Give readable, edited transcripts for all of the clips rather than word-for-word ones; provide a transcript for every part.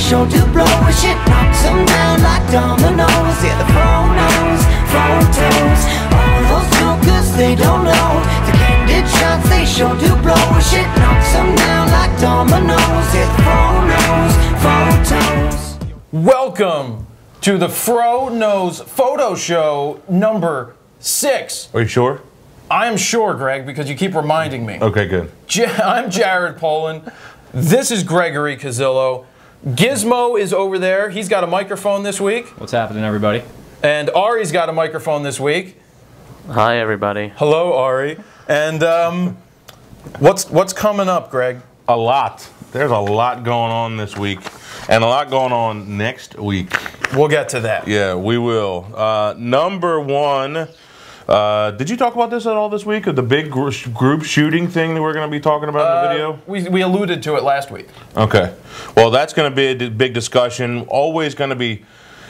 sure do blow. And shit knocks them down like dominoes. Yeah, the Fro knows photos. All those jokers, they don't know the candid shots, they sure do blow. And shit knocks them down like dominoes. Yeah, the Fro knows photos. Welcome to the Fro Knows Photo Show number 6. Are you sure? I am sure, Greg, because you keep reminding me. Okay, good. I'm Jared Poland. This is Gregory Cazillo. Gizmo is over there. He's got a microphone this week. What's happening, everybody? And Ari's got a microphone this week. Hi, everybody. Hello, Ari. And what's coming up, Greg? A lot. There's a lot going on this week, and a lot going on next week. We'll get to that. Yeah, we will. Number one, did you talk about this at all this week? Of the big group shooting thing that we're going to be talking about in the video? We alluded to it last week. Okay. Well, that's going to be a big discussion. Always going to be,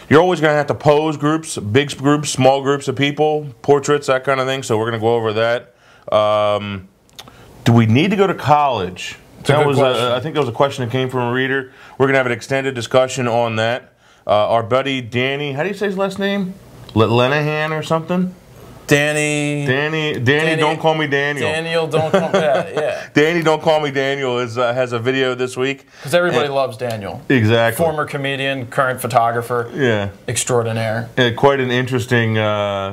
you're always going to have to pose groups, big groups, small groups of people, portraits, that kind of thing. So we're going to go over that. Do we need to go to college? That was I think that was a question that came from a reader. We're going to have an extended discussion on that. Our buddy Danny, how do you say his last name? Lenahan or something? Danny, don't call me Daniel. Daniel, don't call me yeah. Danny, don't call me Daniel has a video this week. Because everybody loves Daniel. Exactly. Former comedian, current photographer. Yeah. Extraordinaire. Quite an interesting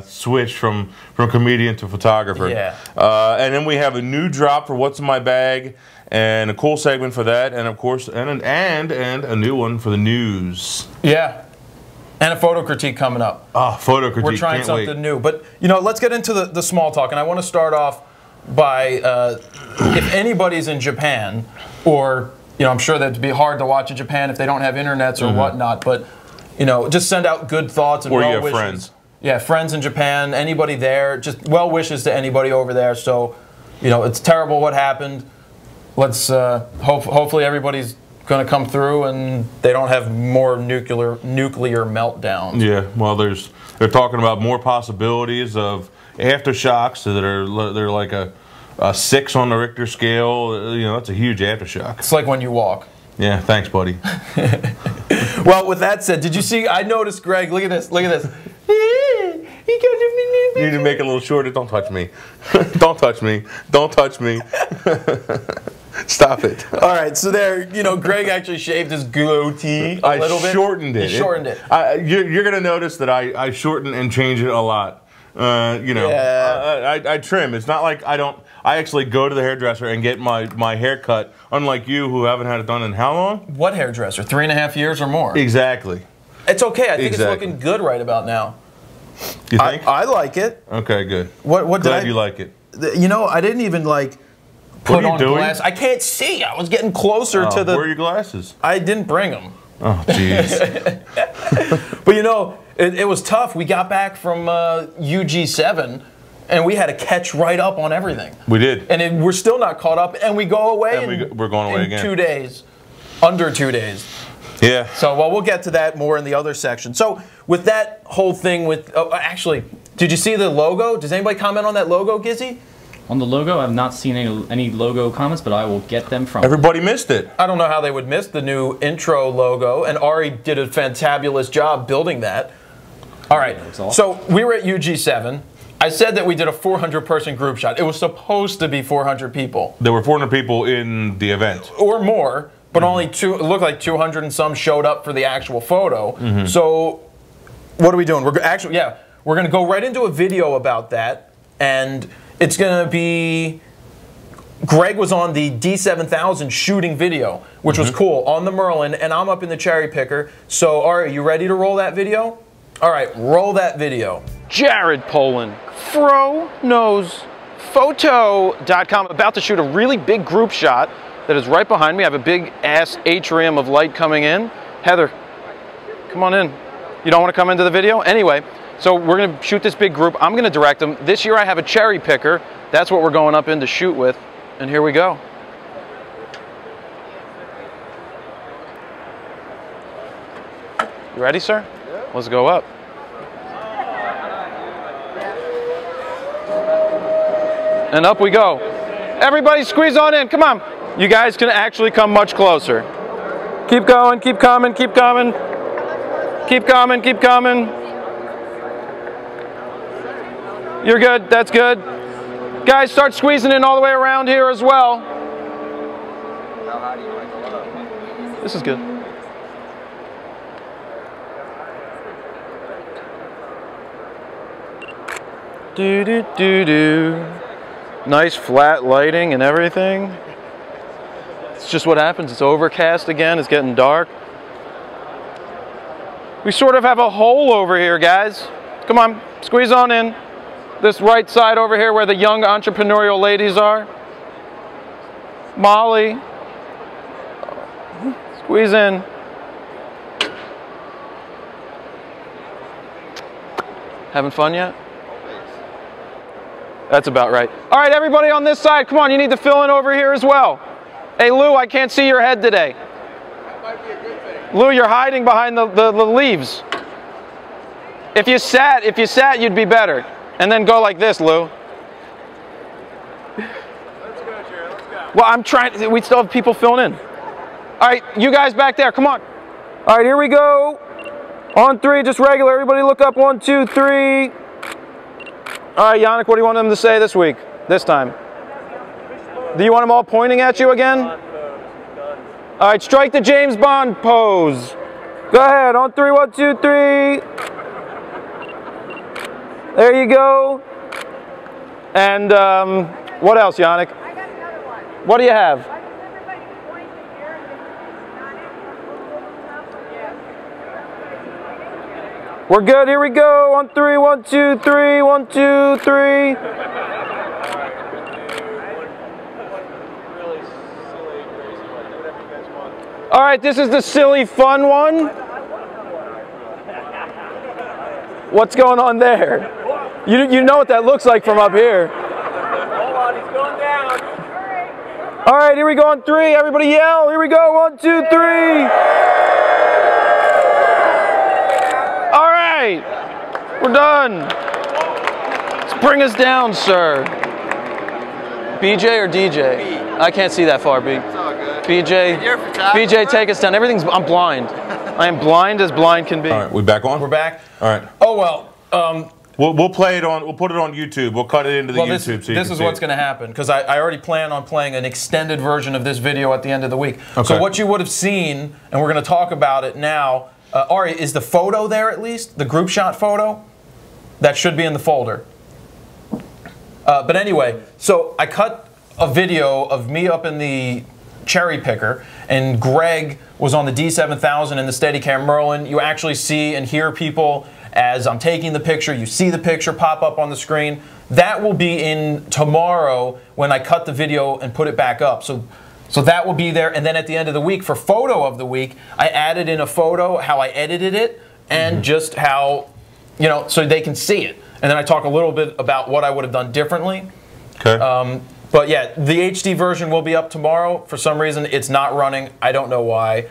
switch from comedian to photographer. Yeah. And then we have a new drop for What's in My Bag, and a cool segment for that, and of course, and a new one for the news. Yeah. And a photo critique coming up. Oh, photo critique. We're trying something new. But, you know, let's get into the small talk. And I want to start off by, if anybody's in Japan, or, you know, I'm sure that'd be hard to watch in Japan if they don't have internets or whatnot. But, you know, just send out good thoughts and well wishes. Or you have friends. Yeah, friends in Japan, anybody there. Just well wishes to anybody over there. So, you know, it's terrible what happened. Let's, hopefully everybody's going to come through and they don't have more nuclear meltdowns. Yeah, well, they're talking about more possibilities of aftershocks that they're like a 6 on the Richter scale. You know, that's a huge aftershock. It's like when you walk. Yeah, thanks, buddy. Well, with that said, did you see? I noticed, Greg. Look at this. Look at this. You need to make it a little shorter. Don't touch me. Don't touch me. Don't touch me. Stop it. All right, so there, you know, Greg actually shaved his goatee a little bit. I shortened it. He shortened it. You're going to notice that I shorten and change it a lot. You know, yeah. I trim. It's not like I actually go to the hairdresser and get my hair cut, unlike you who haven't had it done in how long? What hairdresser? 3.5 years or more? Exactly. It's okay. I think it's looking good right about now. You think? I like it. Okay, good. Glad you like it. You know, I didn't even like put on glasses. I can't see. I was getting closer to the... Where are your glasses? I didn't bring them. Oh, jeez. But you know, it was tough. We got back from UG7, and we had to catch right up on everything. We did. And we're still not caught up, and we go away we're going away again. 2 days. Under 2 days. Yeah. So, well, we'll get to that more in the other section. So, with that whole thing with... actually, did you see the logo? Does anybody comment on that logo, Gizzy? On the logo, I've not seen any logo comments, but I will get them from Everybody missed it. I don't know how they would miss the new intro logo, and Ari did a fantabulous job building that. All right, so we were at UG7. I said that we did a 400-person group shot. It was supposed to be 400 people. There were 400 people in the event. Or more, but only it looked like 200 and some showed up for the actual photo. So what are we doing? We're going to go right into a video about that, and it's going to be... Greg was on the D7000 shooting video, which was cool, on the Merlin, and I'm up in the cherry picker. So, Ari, you ready to roll that video? All right, roll that video. Jared Poland, FroKnowsPhoto.com, about to shoot a really big group shot that is right behind me. I have a big ass atrium of light coming in. Heather, come on in. You don't want to come into the video? Anyway, so we're going to shoot this big group. I'm going to direct them. This year I have a cherry picker. That's what we're going up in to shoot with. And here we go. You ready, sir? Yeah. Let's go up. And up we go. Everybody squeeze on in. Come on. You guys can actually come much closer. Keep going, keep coming, keep coming. Keep coming, keep coming. You're good, that's good. Guys, start squeezing in all the way around here as well. This is good. Do do do do. Nice flat lighting and everything. It's just what happens. It's overcast again. It's getting dark. We sort of have a hole over here, guys. Come on, squeeze on in. This right side over here where the young entrepreneurial ladies are. Molly. Squeeze in. Having fun yet? That's about right. All right, everybody on this side, come on, you need to fill in over here as well. Hey, Lou, I can't see your head today. That might be a good thing. Lou, you're hiding behind the leaves. If you sat, you'd be better. And then go like this, Lou. Let's go, Jared. Let's go. Well, I'm trying. We still have people filling in. All right, you guys back there, come on. All right, here we go. On three, just regular. Everybody look up. 1, 2, 3. All right, Yannick, what do you want them to say this week, this time? Do you want them all pointing at you again? All right, strike the James Bond pose. Go ahead, on 3, 1, 2, 3. There you go. And what else, Yannick? I got another one. What do you have? Why does everybody point here and it's not it? We're good, here we go. On 3, 1, 2, 3, 1, 2, 3. All right, this is the silly fun one. What's going on there? You know what that looks like from up here. Hold on, he's going down. All right, here we go on 3. Everybody yell. Here we go. 1, 2, 3. All right, we're done. Let's bring us down, sir. BJ or DJ? I can't see that far, B. It's all good. BJ, You're a photographer? BJ, take us down. I'm blind. I am blind as blind can be. All right, we back on? We're back. All right. Oh well. We'll play it on. We'll put it on YouTube. We'll cut it into the Well, YouTube. this so you is can see what's it. going to happen because I already plan on playing an extended version of this video at the end of the week. Okay. So what you would have seen, and we're going to talk about it now. Ari, is the photo there at least? The group shot photo? That should be in the folder. But anyway, so I cut a video of me up in the cherry picker, and Greg was on the D7000 in the Steadicam Merlin. You actually see and hear people as I'm taking the picture. You see the picture pop up on the screen. That will be in tomorrow when I cut the video and put it back up. So that will be there. And then at the end of the week, for photo of the week, I added in a photo how I edited it and just how, so they can see it. And then I talk a little bit about what I would have done differently. Okay. But yeah, the HD version will be up tomorrow. For some reason, it's not running. I don't know why.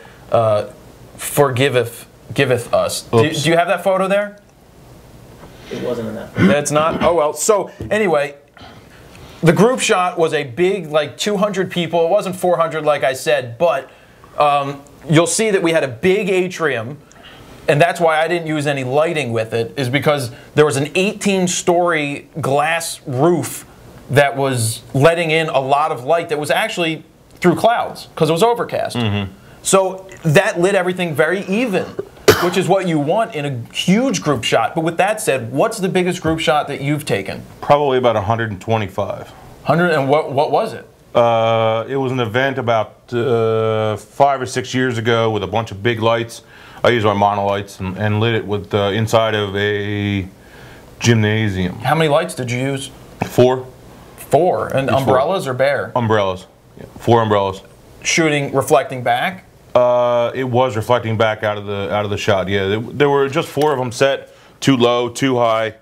Giveth us. Do you have that photo there? It wasn't in that. It's not? Oh, well. So anyway, the group shot was a big, like 200 people. It wasn't 400 like I said, but you'll see that we had a big atrium, and that's why I didn't use any lighting with it, is because there was an 18-story glass roof that was letting in a lot of light that was actually through clouds because it was overcast. So that lit everything very even, which is what you want in a huge group shot. But with that said, what's the biggest group shot that you've taken? Probably about 125. 100, and what was it? It was an event about 5 or 6 years ago with a bunch of big lights. I used my monolights and lit it with inside of a gymnasium. How many lights did you use? 4 And umbrellas or bare? umbrellas. 4 umbrellas. Reflecting back? It was reflecting back out of the shot. Yeah, there were just 4 of them set. 2 low, 2 high.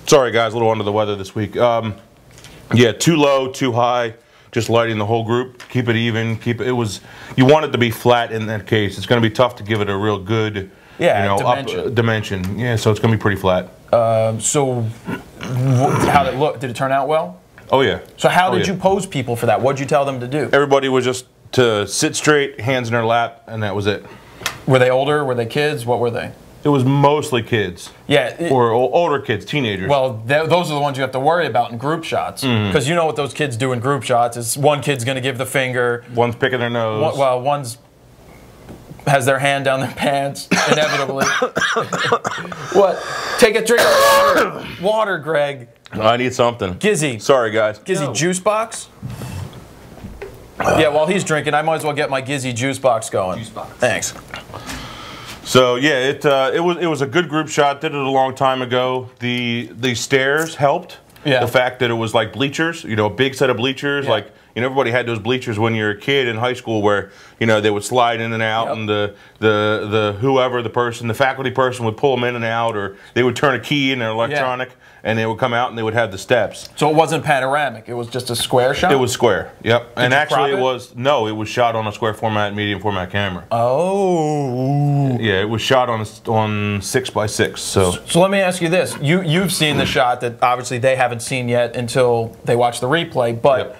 Sorry guys, a little under the weather this week. Yeah, 2 low, 2 high. Just lighting the whole group. Keep it even. You want it to be flat in that case. It's going to be tough to give it a real good dimension. dimension. Yeah, so it's going to be pretty flat. So how did it look? Did it turn out well? Oh yeah. So how did you pose people for that? What did you tell them to do? Everybody was just to sit straight, hands in their lap, and that was it. Were they older? Were they kids? What were they? It was mostly kids. Yeah. Or older kids, teenagers. Well, those are the ones you have to worry about in group shots. Because you know what those kids do in group shots is one kid's going to give the finger. One's picking their nose. One's has their hand down their pants, inevitably. What? Take a drink of water. Water, Greg. I need something. Gizzy. Sorry, guys. Gizzy juice box? Yeah, while he's drinking, I might as well get my Gizzy juice box going. Juice box. Thanks. So yeah, it was a good group shot. Did it a long time ago. The stairs helped. Yeah. The fact that it was like bleachers, a big set of bleachers. Yeah. Like everybody had those bleachers when you were a kid in high school, where they would slide in and out, Yep. and the faculty person would pull them in and out, or they would turn a key in their electronic, and they would come out and they would have the steps. So it wasn't panoramic. It was just a square shot? It was square. Yep. And you actually, crop it? it was shot on a square format, medium format camera. Oh. Yeah, it was shot on 6x6. So let me ask you this. You've seen the shot that obviously they haven't seen yet until they watch the replay, but Yep.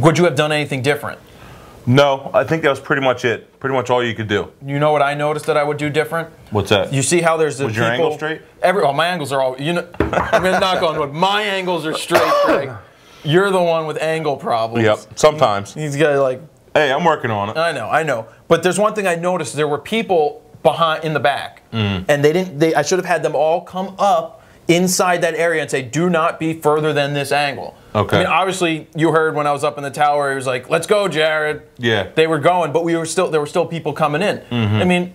would you have done anything different? No, I think that was pretty much it. Pretty much all you could do. You know what I noticed that I would do different? What's that? You see how there's the Was people... your angle straight? My angles are all... I'm going to knock on wood. My angles are straight, Greg. You're the one with angle problems. Yep, sometimes. He's got like... Hey, I'm working on it. I know. But there's one thing I noticed. There were people in the back. Mm. And I should have had them all come up inside that area and say, do not be further than this angle. Okay. I mean, obviously, you heard when I was up in the tower, he was like, let's go, Jared. Yeah. They were going, but there were still people coming in. Mm-hmm. I mean,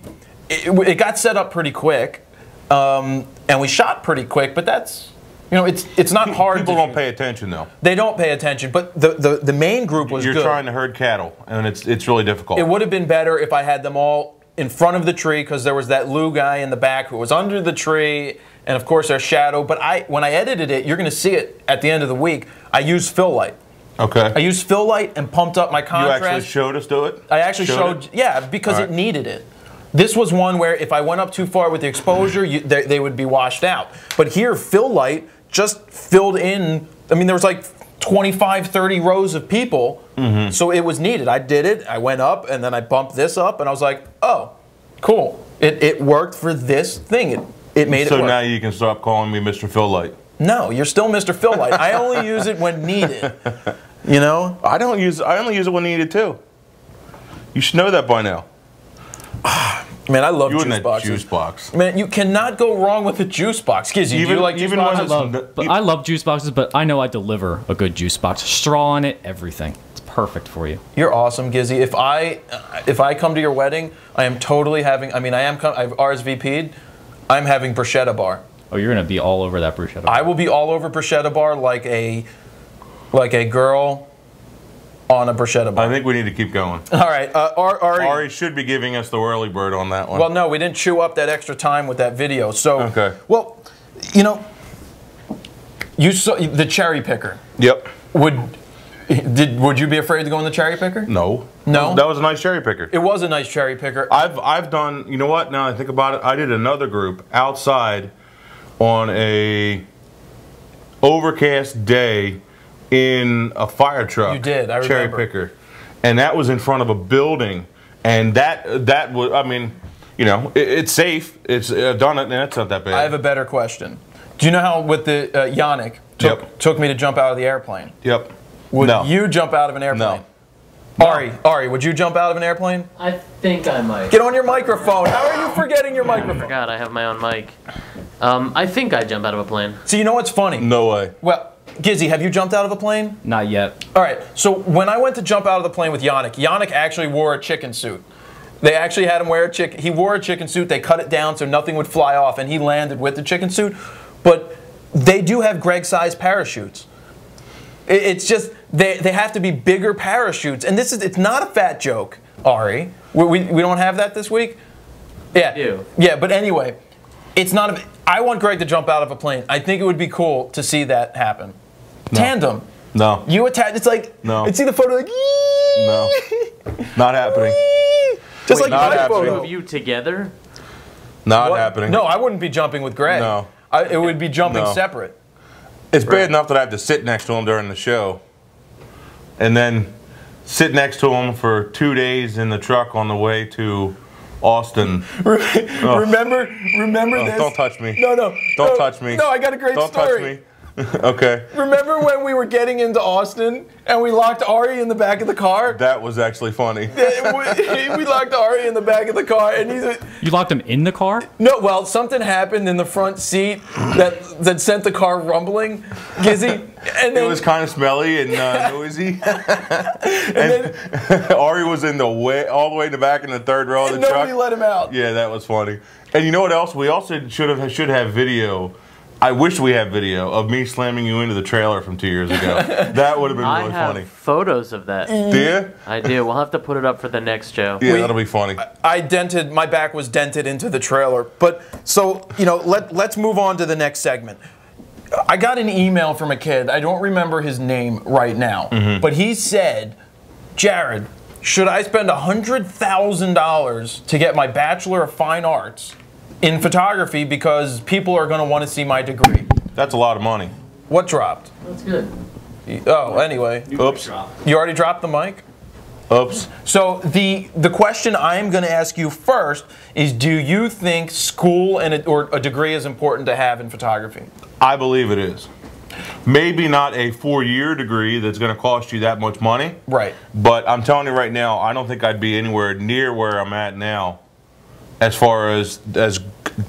it got set up pretty quick, and we shot pretty quick, but that's, it's not hard. People don't pay attention, though. They don't pay attention, but the main group was You're good. trying to herd cattle, and it's really difficult. It would have been better if I had them all in front of the tree, because there was that Lou guy in the back who was under the tree, and of course there's shadow. But when I edited it, you're going to see it at the end of the week. I used fill light. Okay. I used fill light and pumped up my contrast. You actually showed us do it? I actually showed it? Yeah, because All it right. needed it. This was one where if I went up too far with the exposure, they would be washed out. But here, fill light just filled in. I mean, there was like 25, 30 rows of people, so it was needed. I did it. I went up, and then I bumped this up, and I was like, oh, cool. It worked for this thing. It made it work. So now you can stop calling me Mr. Phil Light. No, you're still Mr. Fill Light. I only use it when needed. I only use it when needed too. You should know that by now. Man, I love You juice and that boxes. juice box. Man, you cannot go wrong with a juice box. Gizzy, do you like juice even when boxes? I love juice boxes, but I know I deliver a good juice box. Straw in it, everything. It's perfect for you. You're awesome, Gizzy. If I come to your wedding, I am totally having. I've RSVP'd. I'm having bruschetta bar. Oh, you're gonna be all over that bruschetta. I will be all over bruschetta bar like a girl on a bruschetta bar. I think we need to keep going. All right, Ari should be giving us the early bird on that one. Well, no, we didn't chew up that extra time with that video. So, Okay. Well, you saw the cherry picker. Yep. Would you be afraid to go in the cherry picker? No. No? That was a nice cherry picker. It was a nice cherry picker. I've done, you know what, now I think about it, I did another group outside on a overcast day in a fire truck. You did, I cherry remember. picker. And that was in front of a building. And that was, I mean, it's safe. I've done it, and it's not that bad. I have a better question. Do you know how with the Yannick took me to jump out of the airplane? Yep. Would No. you jump out of an airplane? No. Ari, would you jump out of an airplane? I think I might. Get on your microphone. How are you forgetting your microphone? Forgot I have my own mic. I think I'd jump out of a plane. So you know what's funny? No way. Well, Gizzy, have you jumped out of a plane? Not yet. All right, so when I went to jump out of the plane with Yannick actually wore a chicken suit. They actually had him wear a chicken. He wore a chicken suit. They cut it down so nothing would fly off, and he landed with the chicken suit. But they do have Greg-sized parachutes. It's just they have to be bigger parachutes, and it's not a fat joke, Ari. We don't have that this week. Yeah. We do. Yeah, but anyway, it's not. I want Greg to jump out of a plane. I think it would be cool to see that happen. No. Tandem. No. You attach. It's like. No. And see the photo like. No. Not happening. Just Wait, like not my happening. photo. Two of you together? Not What? happening. No, I wouldn't be jumping with Greg. No. It would be jumping No. separate. It's bad enough that I have to sit next to him during the show. And then sit next to him for 2 days in the truck on the way to Austin. Remember this? Don't touch me. No. Don't touch me. No, I got a great Don't story. touch me. Okay. Remember when we were getting into Austin and we locked Ari in the back of the car? That was actually funny. we locked Ari in the back of the car, and You locked him in the car? no. Well, something happened in the front seat that sent the car rumbling, Gizzy, and It then was kind of smelly and noisy. and Ari was in the way, all the way in the back in the third row of the nobody truck. let him out. Yeah, that was funny. And you know what else? We also should have video. I wish we had video of me slamming you into the trailer from 2 years ago. That would have been I really have funny. photos of that. Do you? I do. We'll have to put it up for the next show. Yeah, that'll be funny. My back was dented into the trailer. But so, let's move on to the next segment. I got an email from a kid. I don't remember his name right now. But he said, Jared, should I spend $100,000 to get my Bachelor of Fine Arts in photography because people are going to want to see my degree? That's a lot of money. What dropped? That's good. Oh, anyway. Oops. You already dropped the mic? Oops. So the question I'm going to ask you first is, do you think school or a degree is important to have in photography? I believe it is. Maybe not a 4-year degree that's going to cost you that much money. Right. But I'm telling you right now, I don't think I'd be anywhere near where I'm at now, as far as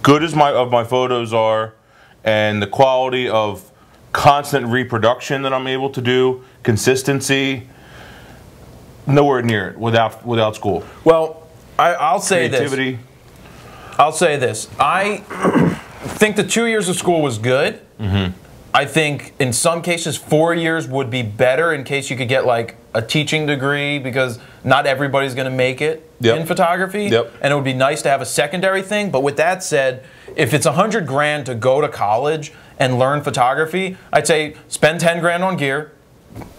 good as my photos are, and the quality of constant reproduction that I'm able to do, consistency. Nowhere near it without school. Well, I'll say Creativity. this. I'll say this. I think the 2 years of school was good. I think in some cases 4 years would be better in case you could get like a teaching degree, because not everybody's going to make it in photography. And it would be nice to have a secondary thing. But with that said, if it's $100 grand to go to college and learn photography, I'd say spend 10 grand on gear.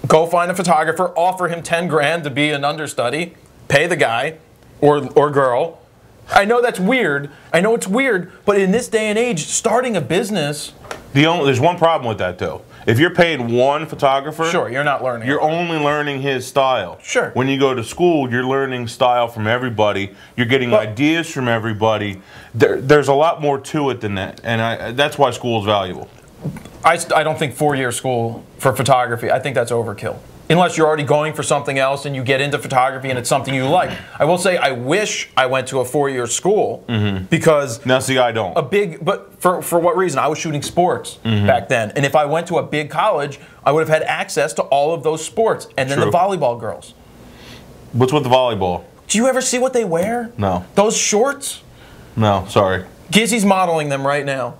Go find a photographer, offer him 10 grand to be an understudy, pay the guy or girl. I know that's weird. I know it's weird, but in this day and age, starting a business... There's one problem with that, though. If you're paying one photographer... Sure, you're not learning. You're only learning his style. Sure. When you go to school, you're learning style from everybody. You're getting ideas from everybody. There's a lot more to it than that, and that's why school is valuable. I don't think 4-year school for photography, I think that's overkill. Unless you're already going for something else and you get into photography and it's something you like. I will say I wish I went to a 4-year school because... Now, see, I don't. But for what reason? I was shooting sports back then. And if I went to a big college, I would have had access to all of those sports. And then the volleyball girls. What's with the volleyball? Do you ever see what they wear? No. Those shorts? No, sorry. Gizzy's modeling them right now.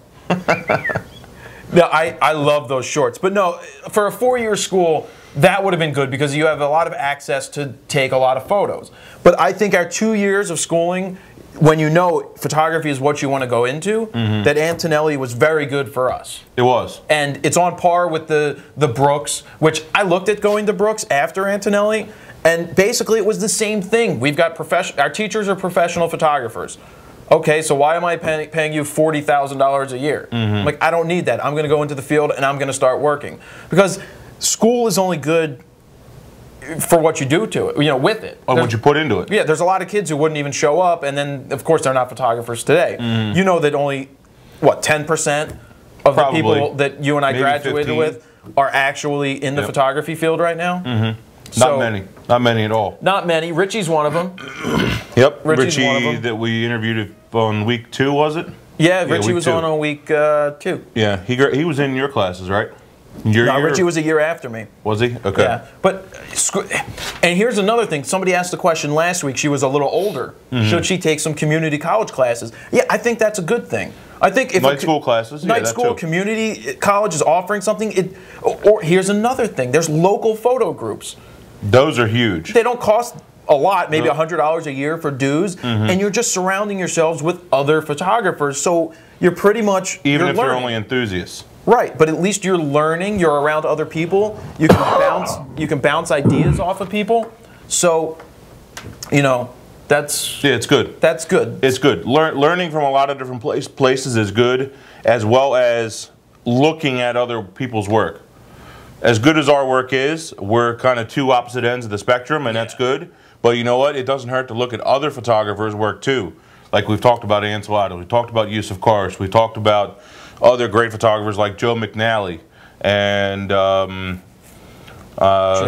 No, I love those shorts. But no, for a 4-year school, that would have been good because you have a lot of access to take a lot of photos. But I think our 2 years of schooling, when you know photography is what you want to go into, that Antonelli was very good for us. It was. And it's on par with the Brooks, which I looked at going to Brooks after Antonelli, and basically it was the same thing. We've got our teachers are professional photographers. Okay, so why am I paying you $40,000 a year? I'm like, I don't need that. I'm going to go into the field and I'm going to start working. Because school is only good for what you do to it, with it. Or what you put into it. Yeah, there's a lot of kids who wouldn't even show up, and then, of course, they're not photographers today. You know that only, 10% of the people that you and I graduated 15. with are actually in the photography field right now? Not many. Not many at all. Not many. Richie's one of them. Yep. Richie's one of Richie them. that we interviewed on week 2, was it? Yeah, Richie week was 2. on week 2. Yeah, he was in your classes, right? No, Richie was a year after me. Was he? Okay. Yeah, but and here's another thing. Somebody asked the question last week. She was a little older. Should she take some community college classes? Yeah, I think that's a good thing. I think if night school classes, night that school too. community college is offering something. Or here's another thing. There's local photo groups. Those are huge. They don't cost a lot, maybe $100 a year for dues, and you're just surrounding yourselves with other photographers. So you're pretty much Even if learning. they're only enthusiasts. Right, but at least you're learning. You're around other people. You can bounce ideas off of people. So, that's Yeah, it's good. That's good. It's good. Learning from a lot of different places is good, as well as looking at other people's work. as good as our work is, we're kind of two opposite ends of the spectrum, and that's good. But you know what? It doesn't hurt to look at other photographers' work too. Like we've talked about Ansel Adams, we've talked about Yusuf Karsh, we've talked about other great photographers like Joe McNally and Jim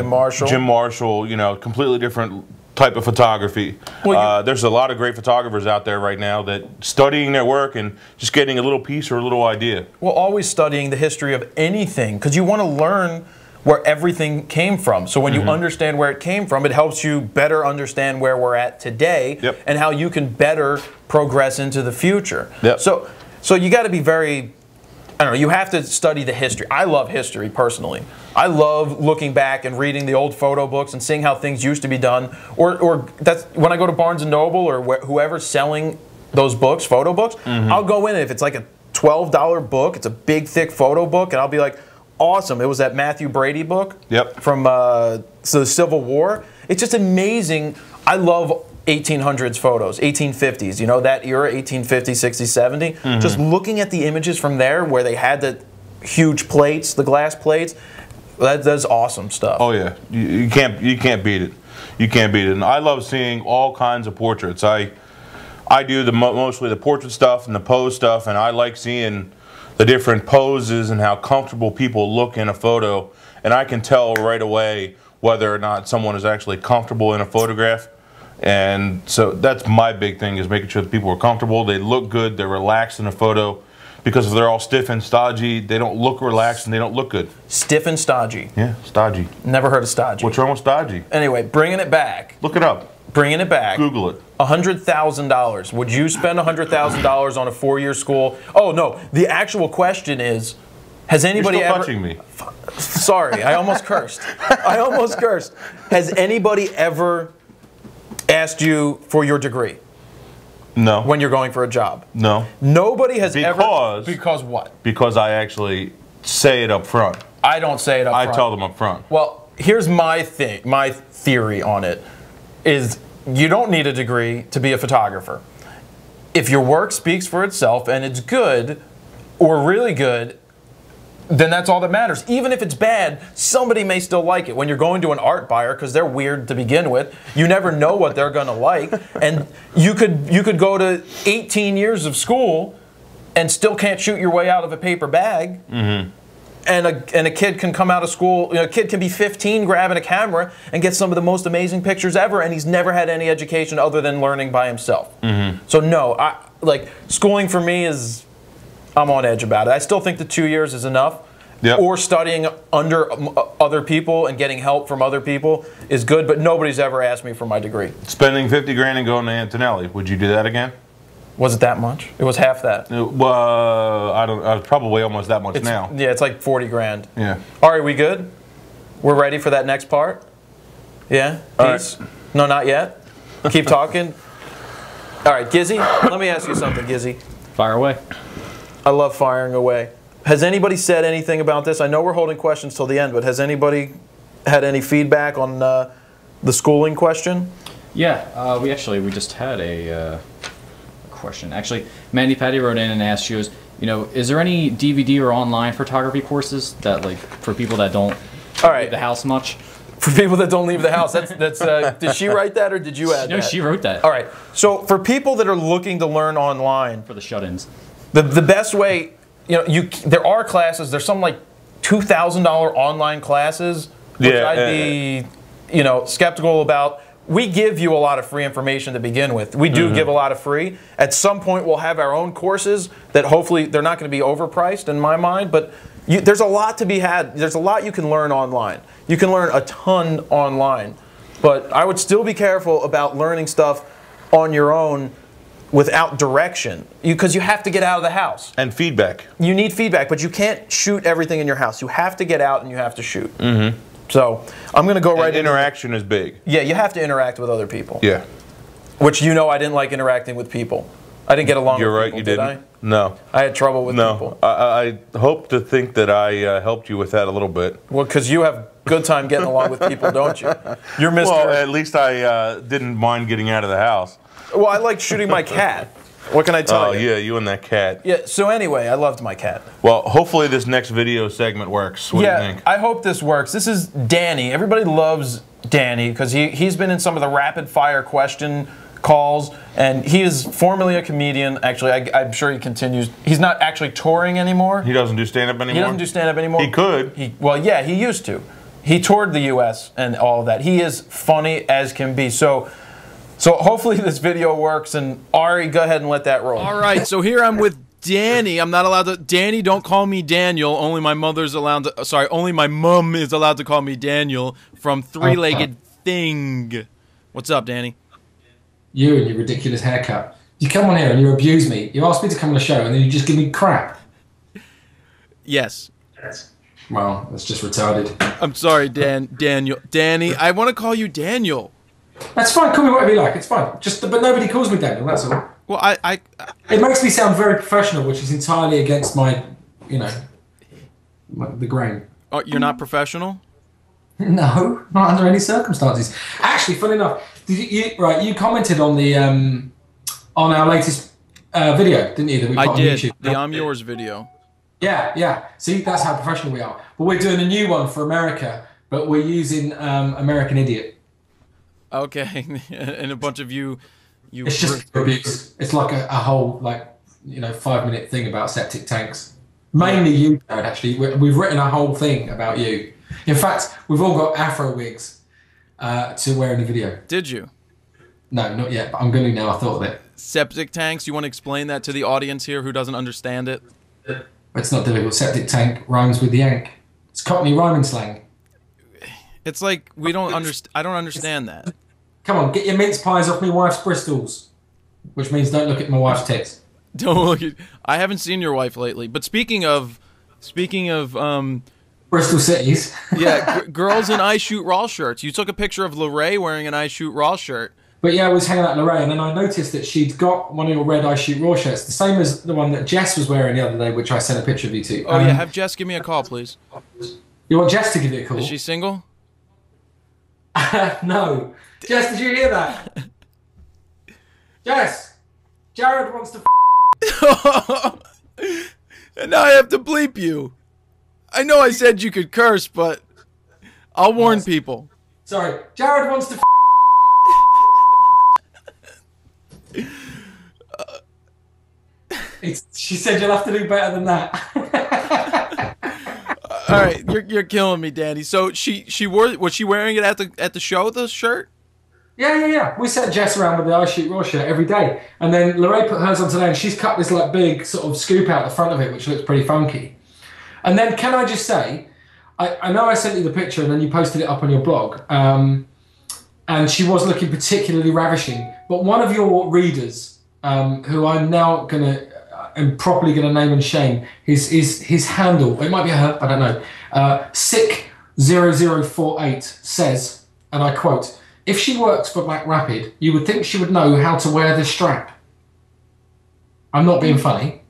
Marshall. Jim Marshall, you know, completely different type of photography. Well, there's a lot of great photographers out there right now that studying their work and just getting a little piece or a little idea. Well, always studying the history of anything, because you want to learn where everything came from. So when you understand where it came from, it helps you better understand where we're at today and how you can better progress into the future. So you got to be very, I don't know, you have to study the history. I love history personally. I love looking back and reading the old photo books and seeing how things used to be done. Or that's when I go to Barnes & Noble or whoever's selling those books, photo books, I'll go in, if it's like a $12 book, it's a big thick photo book, and I'll be like, awesome. It was that Matthew Brady book from the Civil War. It's just amazing. I love 1800s photos, 1850s, you know, that era, 1850, 60, 70. Just looking at the images from there where they had the huge plates, the glass plates, that's awesome stuff. Oh yeah, you can't beat it. You can't beat it. And I love seeing all kinds of portraits. I do mostly the portrait stuff and the pose stuff, and I like seeing the different poses and how comfortable people look in a photo. And I can tell right away whether or not someone is actually comfortable in a photograph. And so that's my big thing, is making sure that people are comfortable, they look good, they're relaxed in a photo. Because if they're all stiff and stodgy, they don't look relaxed and they don't look good. Stiff and stodgy. Yeah, stodgy. Never heard of stodgy. What's wrong with stodgy? Anyway, bringing it back. Look it up. Bringing it back. Google it. $100,000. Would you spend $100,000 on a 4-year school? Oh no, the actual question is, has anybody You're still ever... touching me. Sorry, I almost cursed. I almost cursed. Has anybody ever asked you for your degree? No. When you're going for a job? No. Nobody has ever... Because what? Because I actually say it up front. I don't say it up front. I tell them up front. Well, here's my thing, my theory on it, is you don't need a degree to be a photographer. If your work speaks for itself and it's good or really good, then that's all that matters. Even if it's bad, somebody may still like it. When you're going to an art buyer, because they're weird to begin with, you never know what they're going to like. And you could go to 18 years of school and still can't shoot your way out of a paper bag. And a kid can come out of school, you know, a kid can be 15 grabbing a camera and get some of the most amazing pictures ever, and he's never had any education other than learning by himself. So no, like schooling for me is, I'm on edge about it. I still think the 2 years is enough. Or studying under other people and getting help from other people is good, but nobody's ever asked me for my degree. Spending 50 grand and going to Antonelli, would you do that again? Was it that much? It was half that. Well, I don't. Probably almost that much now. Yeah, it's like 40 grand. Yeah. All right, we good? We're ready for that next part? Yeah? Peace? Right. No, not yet? Keep talking? All right, Gizzy, let me ask you something, Gizzy. Fire away. I love firing away. Has anybody said anything about this? I know we're holding questions till the end, but has anybody had any feedback on the schooling question? Yeah, we just had a question. Actually, Mandy Patty wrote in and asked you, is there any DVD or online photography courses that, like, for people that don't leave the house much? For people that don't leave the house, did she write that or did you add that? No, she wrote that. All right. So for people that are looking to learn online, for the shut-ins, the best way, there are classes. There's some like $2,000 online classes, which I'd be, skeptical about. We give you a lot of free information to begin with. We do give a lot of free. At some point, we'll have our own courses that hopefully they're not going to be overpriced in my mind, but there's a lot to be had. There's a lot you can learn online. You can learn a ton online, but I would still be careful about learning stuff on your own without direction, because you have to get out of the house. And feedback. You need feedback, but you can't shoot everything in your house. You have to get out and you have to shoot. So I'm going to go right into interaction is big. Yeah, you have to interact with other people. Yeah. Which I didn't like interacting with people. I didn't get along You're with right, people, you did didn't. I? No. I had trouble with people. I hope to think that I helped you with that a little bit. Well, because you have good time getting along with people, don't you? You're Mr. Well, at least I didn't mind getting out of the house. Well, I like shooting my cat. What can I tell Oh you? yeah, you and that cat. Yeah. So anyway, I loved my cat. Well, hopefully this next video segment works. What do you think? I hope this works. This is Danny. Everybody loves Danny because he's been in some of the rapid fire question calls, and he is formerly a comedian. Actually, I'm sure he continues. He's not actually touring anymore. He doesn't do stand-up anymore? He doesn't do stand-up anymore. He could. Well, yeah, he used to. He toured the U.S. and all of that. He is funny as can be. So hopefully this video works, and Ari, go ahead and let that roll. All right, so here I'm with Danny. I'm not allowed to. Danny, don't call me Daniel. Only my mother's allowed to. Sorry, only my mom is allowed to call me Daniel from Three-Legged Thing. What's up, Danny? You and your ridiculous haircut. You come on here and you abuse me. You ask me to come on the show and then you just give me crap. Yes. Well, that's just retarded. I'm sorry, Daniel. Danny, I want to call you Daniel. That's fine. Call me whatever you like. It's fine. But nobody calls me Daniel. That's all. Well, It makes me sound very professional, which is entirely against my, the grain. Oh, you're not professional? No, not under any circumstances. Actually, funny enough, you commented on the on our latest video, didn't you? That we put on YouTube. The I'm Yours video. Yeah. See, that's how professional we are. But we're doing a new one for America, but we're using American Idiot. Okay, and a bunch of you. It's just abuse. It's like a whole 5-minute thing about septic tanks. Mainly you, Dad. Actually, we've written a whole thing about you. In fact, we've all got Afro wigs to wear in the video. Did you? No, not yet, but I'm going to now. I thought of it. Septic tanks, you want to explain that to the audience here who doesn't understand it? It's not difficult. Septic tank rhymes with yank. It's Cockney rhyming slang. It's like we don't understand. I don't understand that. Come on, get your mince pies off my wife's Bristols. Which means don't look at my wife's tits. Don't look at... I haven't seen your wife lately. But speaking of Bristol Cities. Yeah, girls in I Shoot Raw shirts. You took a picture of Lorraine wearing an I Shoot Raw shirt. But yeah, I was hanging out with Lorraine, and then I noticed that she'd got one of your red I Shoot Raw shirts, the same as the one that Jess was wearing the other day, which I sent a picture of you to. Oh yeah, have Jess give me a call, please. You want Jess to give you a call? Is she single? No. Jess, did you hear that? Jess! Jared wants to And now I have to bleep you. I know I said you could curse, but I'll warn people. Sorry. Jared wants to She said you'll have to do better than that. All right, you're killing me, Danny. So was she wearing it at the show, the shirt? Yeah. We sent Jess around with the I Shoot Raw shirt every day, and then Lorraine put hers on today, and she's cut this big sort of scoop out the front of it, which looks pretty funky. And then can I just say, I know I sent you the picture, and then you posted it up on your blog, and she was looking particularly ravishing. But one of your readers, who I'm now I'm properly gonna name and shame, his handle, it might be her, I don't know, Sick0048 says, and I quote, "If she works for Black Rapid, you would think she would know how to wear this strap." I'm not being funny,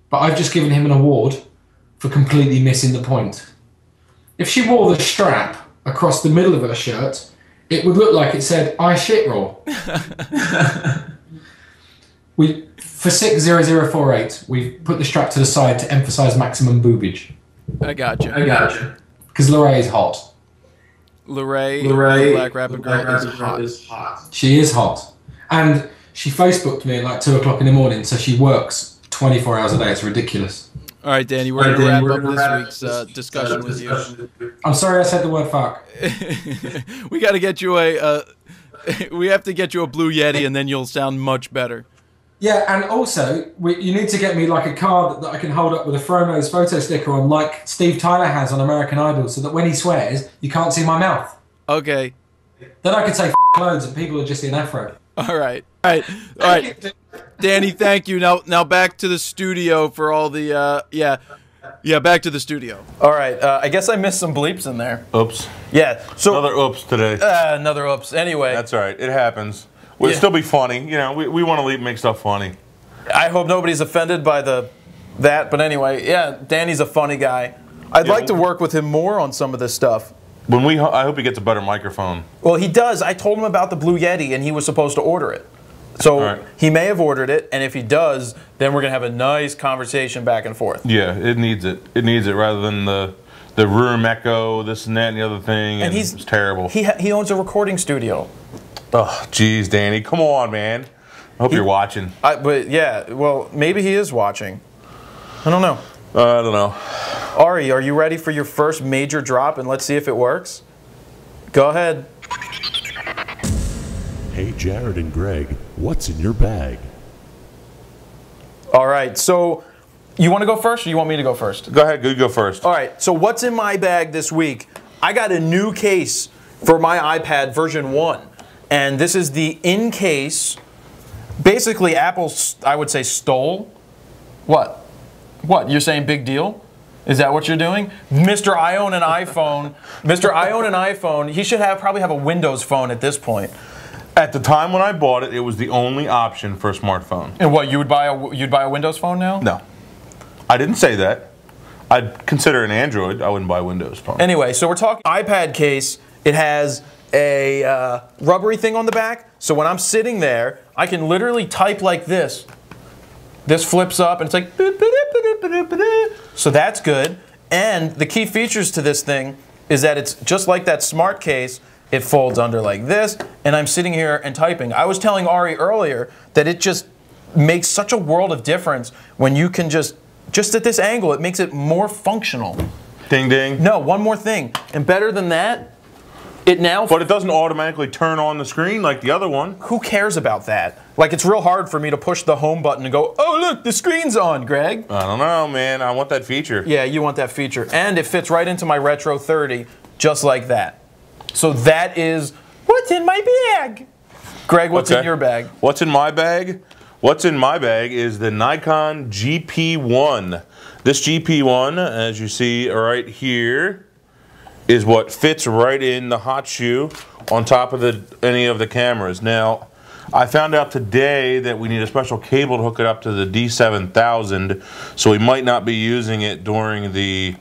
but I've just given him an award for completely missing the point. If she wore the strap across the middle of her shirt, it would look like it said, "I shit raw." For Sick0048, we've put the strap to the side to emphasise maximum boobage. I got you. Because Lorraine is hot. Lorraine, Black Rapid girl, is hot. She is hot. And she Facebooked me at 2 o'clock in the morning, so she works 24 hours a day. It's ridiculous. All right, Danny, we're going to wrap up this week's discussion with you. I'm sorry I said the word fuck. We got to get you we have to get you a Blue Yeti, and then you'll sound much better. Yeah, and also, you need to get me a card that I can hold up with a Frono's photo sticker on, like Steve Tyler has on American Idol, so that when he swears, you can't see my mouth. Okay. Then I could say loads and people would just see an afro. All right. Danny, thank you. Now back to the studio for all the, back to the studio. All right, I guess I missed some bleeps in there. Oops. Yeah. So another oops today. Another oops. Anyway. That's all right. It happens. We'll still be funny. We want to make stuff funny. I hope nobody's offended by that, but anyway, yeah, Danny's a funny guy. I'd like to work with him more on some of this stuff. I hope he gets a better microphone. Well, he does. I told him about the Blue Yeti, and he was supposed to order it. So All right. he may have ordered it, and if he does, then we're gonna have a nice conversation back and forth. Yeah, it needs it. It needs it rather than the room echo, this and that and the other thing. And it's terrible. He owns a recording studio. Oh, geez, Danny, come on, man. I hope you're watching. But yeah, well, maybe he is watching. I don't know. I don't know. Ari, are you ready for your first major drop? And let's see if it works. Go ahead. Hey, Jared and Greg, what's in your bag? All right, so you want to go first or you want me to go first? Go ahead, you go first. All right, so what's in my bag this week? I got a new case for my iPad version 1. And this is the in-case. Basically, Apple, I would say, stole. What? What? You're saying big deal? Is that what you're doing? Mr. I own an iPhone. Mr. I own an iPhone. He should probably have a Windows phone at this point. At the time when I bought it, it was the only option for a smartphone. And what, you'd buy a Windows phone now? No. I didn't say that. I'd consider an Android. I wouldn't buy a Windows phone. Anyway, so we're talking iPad case. It has a rubbery thing on the back. So when I'm sitting there, I can literally type like this. This flips up and it's like, so that's good. And the key features to this thing is that it's just like that smart case. It folds under like this, and I'm sitting here and typing. I was telling Ari earlier that it just makes such a world of difference when you can just at this angle, it makes it more functional. Ding ding. No, one more thing. And better than that, it now... But it doesn't automatically turn on the screen like the other one. Who cares about that? Like, it's real hard for me to push the home button and go, oh, look, the screen's on, Greg. I don't know, man. I want that feature. Yeah, you want that feature. And it fits right into my Retro 30, just like that. So that is what's in my bag. Greg, what's in your bag? What's in my bag? What's in my bag is the Nikon GP1. This GP1, as you see right here, is what fits right in the hot shoe on top of any of the cameras. Now, I found out today that we need a special cable to hook it up to the D7000, so we might not be using it during the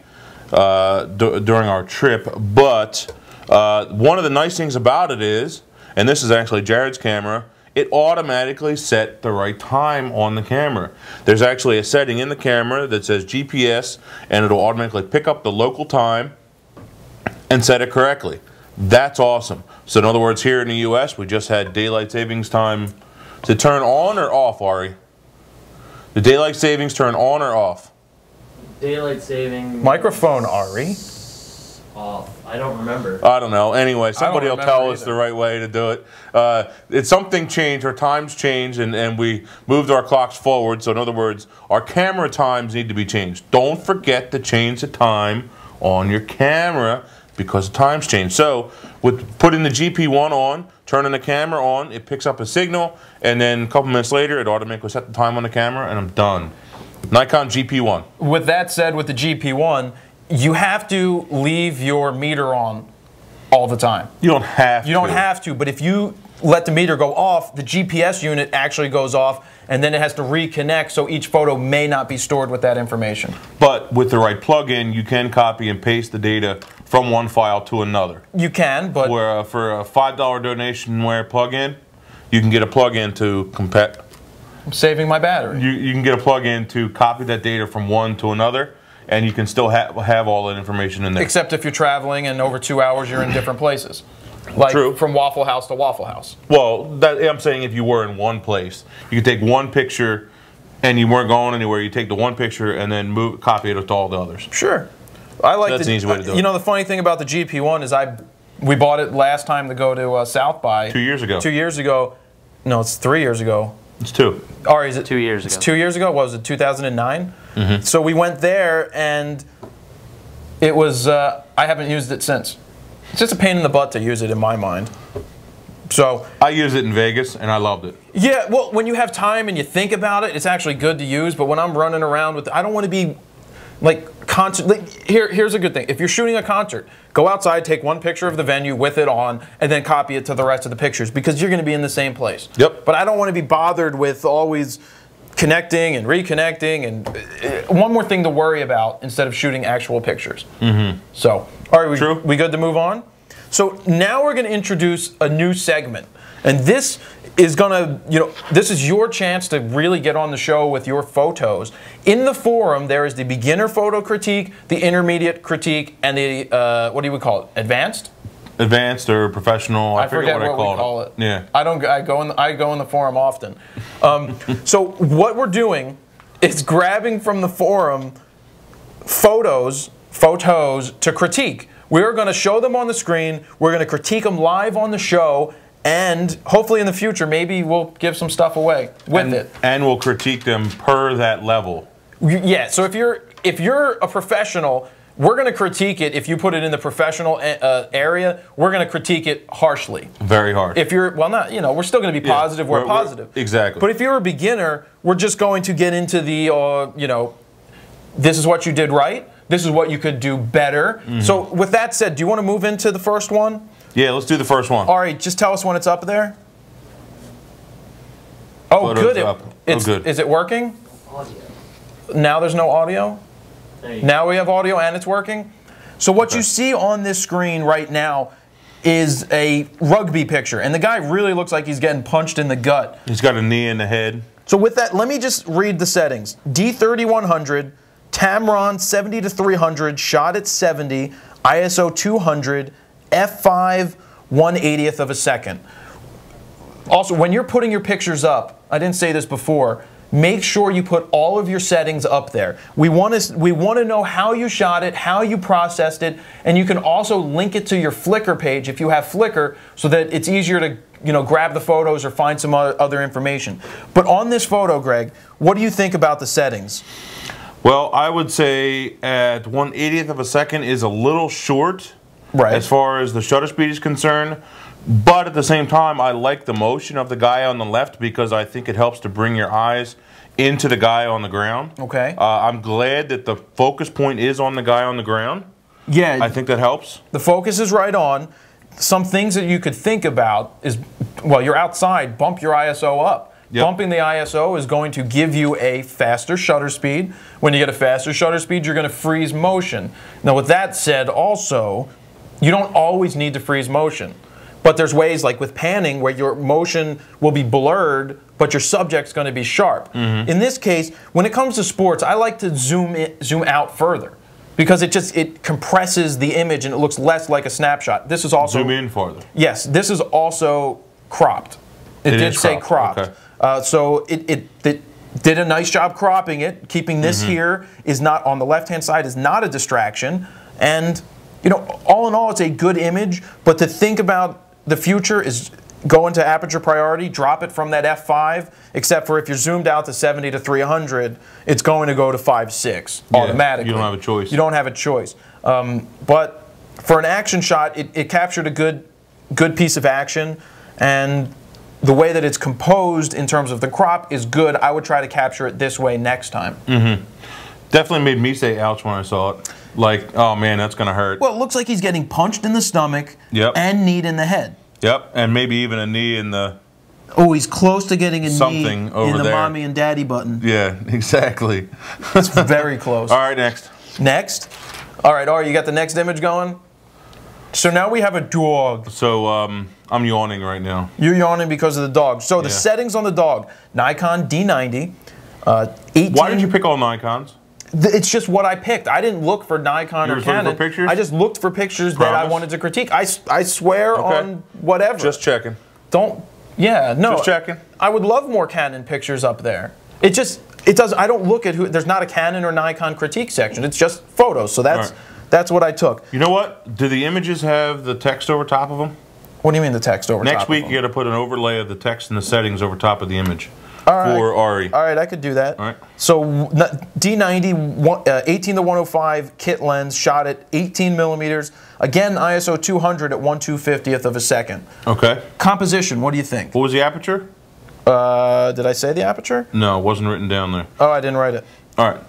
during our trip, but one of the nice things about it is, and this is actually Jared's camera, it automatically set the right time on the camera. There's actually a setting in the camera that says GPS, and it'll automatically pick up the local time and set it correctly. That's awesome. So in other words, here in the US, we just had daylight savings time to turn on or off, Ari? The daylight savings turn on or off? Daylight saving. Microphone, Ari. Off. I don't remember. I don't know. Anyway, somebody will tell us either. the right way to do it. It's something changed. Our times changed, and we moved our clocks forward. So in other words, our camera times need to be changed. Don't forget to change the time on your camera because the times change. So with putting the GP1 on, turning the camera on, it picks up a signal, and then a couple minutes later, it automatically set the time on the camera, and I'm done. Nikon GP1. With that said, with the GP1, you have to leave your meter on all the time. You don't have to. You don't have to, but if you let the meter go off, the GPS unit actually goes off, and then it has to reconnect, so each photo may not be stored with that information. But with the right plug-in, you can copy and paste the data from one file to another. You can, but... Where for a $5 donationware plug-in, you can get a plug-in to I'm saving my battery. You can get a plug-in to copy that data from one to another, and you can still have all that information in there. Except if you're traveling and over 2 hours you're in different places. Like True. from Waffle House to Waffle House. Well, I'm saying if you were in one place, you could take one picture and you weren't going anywhere, you take the one picture and then copy it to all the others. Sure. I like That's an easy way to do it. You know, the funny thing about the GP1 is we bought it last time to go to South by. 2 years ago. 2 years ago. No, it's 3 years ago. It's 2. Ari, is it 2 years ago? It's 2 years ago? What was it, 2009? Mm-hmm. So we went there and it was, I haven't used it since. It's just a pain in the butt to use it in my mind. So I used it in Vegas and I loved it. yeah, well, when you have time and you think about it, it's actually good to use. But when I'm running around with, I don't want to be like concert. Like, here's a good thing: if you're shooting a concert, go outside, take one picture of the venue with it on, and then copy it to the rest of the pictures because you're going to be in the same place. Yep. But I don't want to be bothered with always connecting and reconnecting and one more thing to worry about instead of shooting actual pictures. Mm-hmm. So, all right, we good to move on? So now we're going to introduce a new segment. And this is going to, this is your chance to really get on the show with your photos. In the forum, there is the beginner photo critique, the intermediate critique, and the, what do you call it, advanced? Advanced or professional. I forget what we call it. Yeah. I go in the forum often. So what we're doing is grabbing from the forum photos to critique. We're going to show them on the screen. We're going to critique them live on the show. And hopefully in the future, maybe we'll give some stuff away with it. And we'll critique them per that level. Yeah, so if you're a professional, we're going to critique it. If you put it in the professional area, we're going to critique it harshly. Very harsh. If you're, well, not, we're still going to be positive. We're positive. Exactly. But if you're a beginner, we're just going to get into the, this is what you did right. This is what you could do better. Mm-hmm. So with that said, do you want to move into the first one? Yeah, let's do the first one. All right, just tell us when it's up there. Oh, Photos good. Up. Good. Is it working? Audio. Now there's no audio? Now we have audio and it's working? So what you see on this screen right now is a rugby picture. And the guy really looks like he's getting punched in the gut. He's got a knee in the head. So with that, let me just read the settings. D3100, Tamron 70 to 300, shot at 70, ISO 200, f5 1/80th of a second. Also, when you're putting your pictures up, I didn't say this before, make sure you put all of your settings up there. We want to know how you shot it, how you processed it, and you can also link it to your Flickr page if you have Flickr, so that it's easier to grab the photos or find some other information. But on this photo, Greg, what do you think about the settings? Well, I would say at 1/80th of a second is a little short. Right. As far as the shutter speed is concerned, but at the same time, I like the motion of the guy on the left because I think it helps to bring your eyes into the guy on the ground. Okay. I'm glad that the focus point is on the guy on the ground. Yeah. I think that helps. The focus is right on. Some things that you could think about is, well, you're outside, bump your ISO up. Yep. Bumping the ISO is going to give you a faster shutter speed. When you get a faster shutter speed, you're going to freeze motion. Now, with that said, also, you don't always need to freeze motion. But there's ways, like with panning, where your motion will be blurred, but your subject's going to be sharp. Mm-hmm. In this case, when it comes to sports, I like to zoom out further, because it compresses the image and it looks less like a snapshot. This is also zoom in farther. Yes, this is also cropped. It did say cropped. Okay. So it did a nice job cropping it. Keeping this here is not on the left-hand side is not a distraction, and all in all, it's a good image. But to think about the future is go into aperture priority, drop it from that f5, except for if you're zoomed out to 70 to 300, it's going to go to 5.6 automatically. You don't have a choice. You don't have a choice. But for an action shot, it captured a good piece of action, and the way that it's composed in terms of the crop is good. I would try to capture it this way next time. Mm-hmm. Definitely made me say ouch when I saw it. Like, oh man, that's going to hurt. Well, it looks like he's getting punched in the stomach and kneed in the head. Yep, and maybe even a knee in the... Oh, he's close to getting a knee in the there. mommy and daddy button. Yeah, exactly. That's very close. All right, next. Next? All right, Ari, you got the next image going? So now we have a dog. So I'm yawning right now. You're yawning because of the dog. So the settings on the dog, Nikon D90. 18. Why did you pick all Nikons? It's just what I picked. I didn't look for Nikon or Canon. For pictures? I just looked for pictures that I wanted to critique. I swear on whatever. Just checking. No. Just checking. I would love more Canon pictures up there. It does. I don't look at who. There's not a Canon or Nikon critique section. It's just photos. So that's what I took. You know what? Do the images have the text over top of them? What do you mean the text over top of them? Next week you got to put an overlay of the text and the settings over top of the image. For Ari. All right, I could do that. All right. So D90, 18 to 105 kit lens, shot at 18 millimeters. Again, ISO 200 at 1/250th of a second. Okay. Composition, what do you think? What was the aperture? Did I say the aperture? No, it wasn't written down there. Oh, I didn't write it. All right.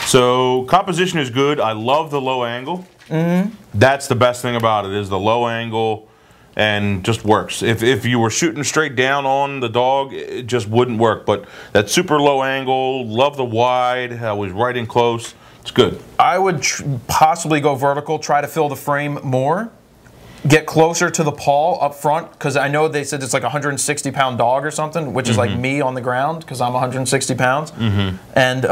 So composition is good. I love the low angle. Mm-hmm. That's the best thing about it, is the low angle. And just works. If you were shooting straight down on the dog, it just wouldn't work. But that super low angle, love the wide, I was right in close. It's good. I would possibly go vertical, try to fill the frame more. get closer to the paw up front, because I know they said it's like a 160-pound dog or something, which is like me on the ground because I'm 160 pounds. And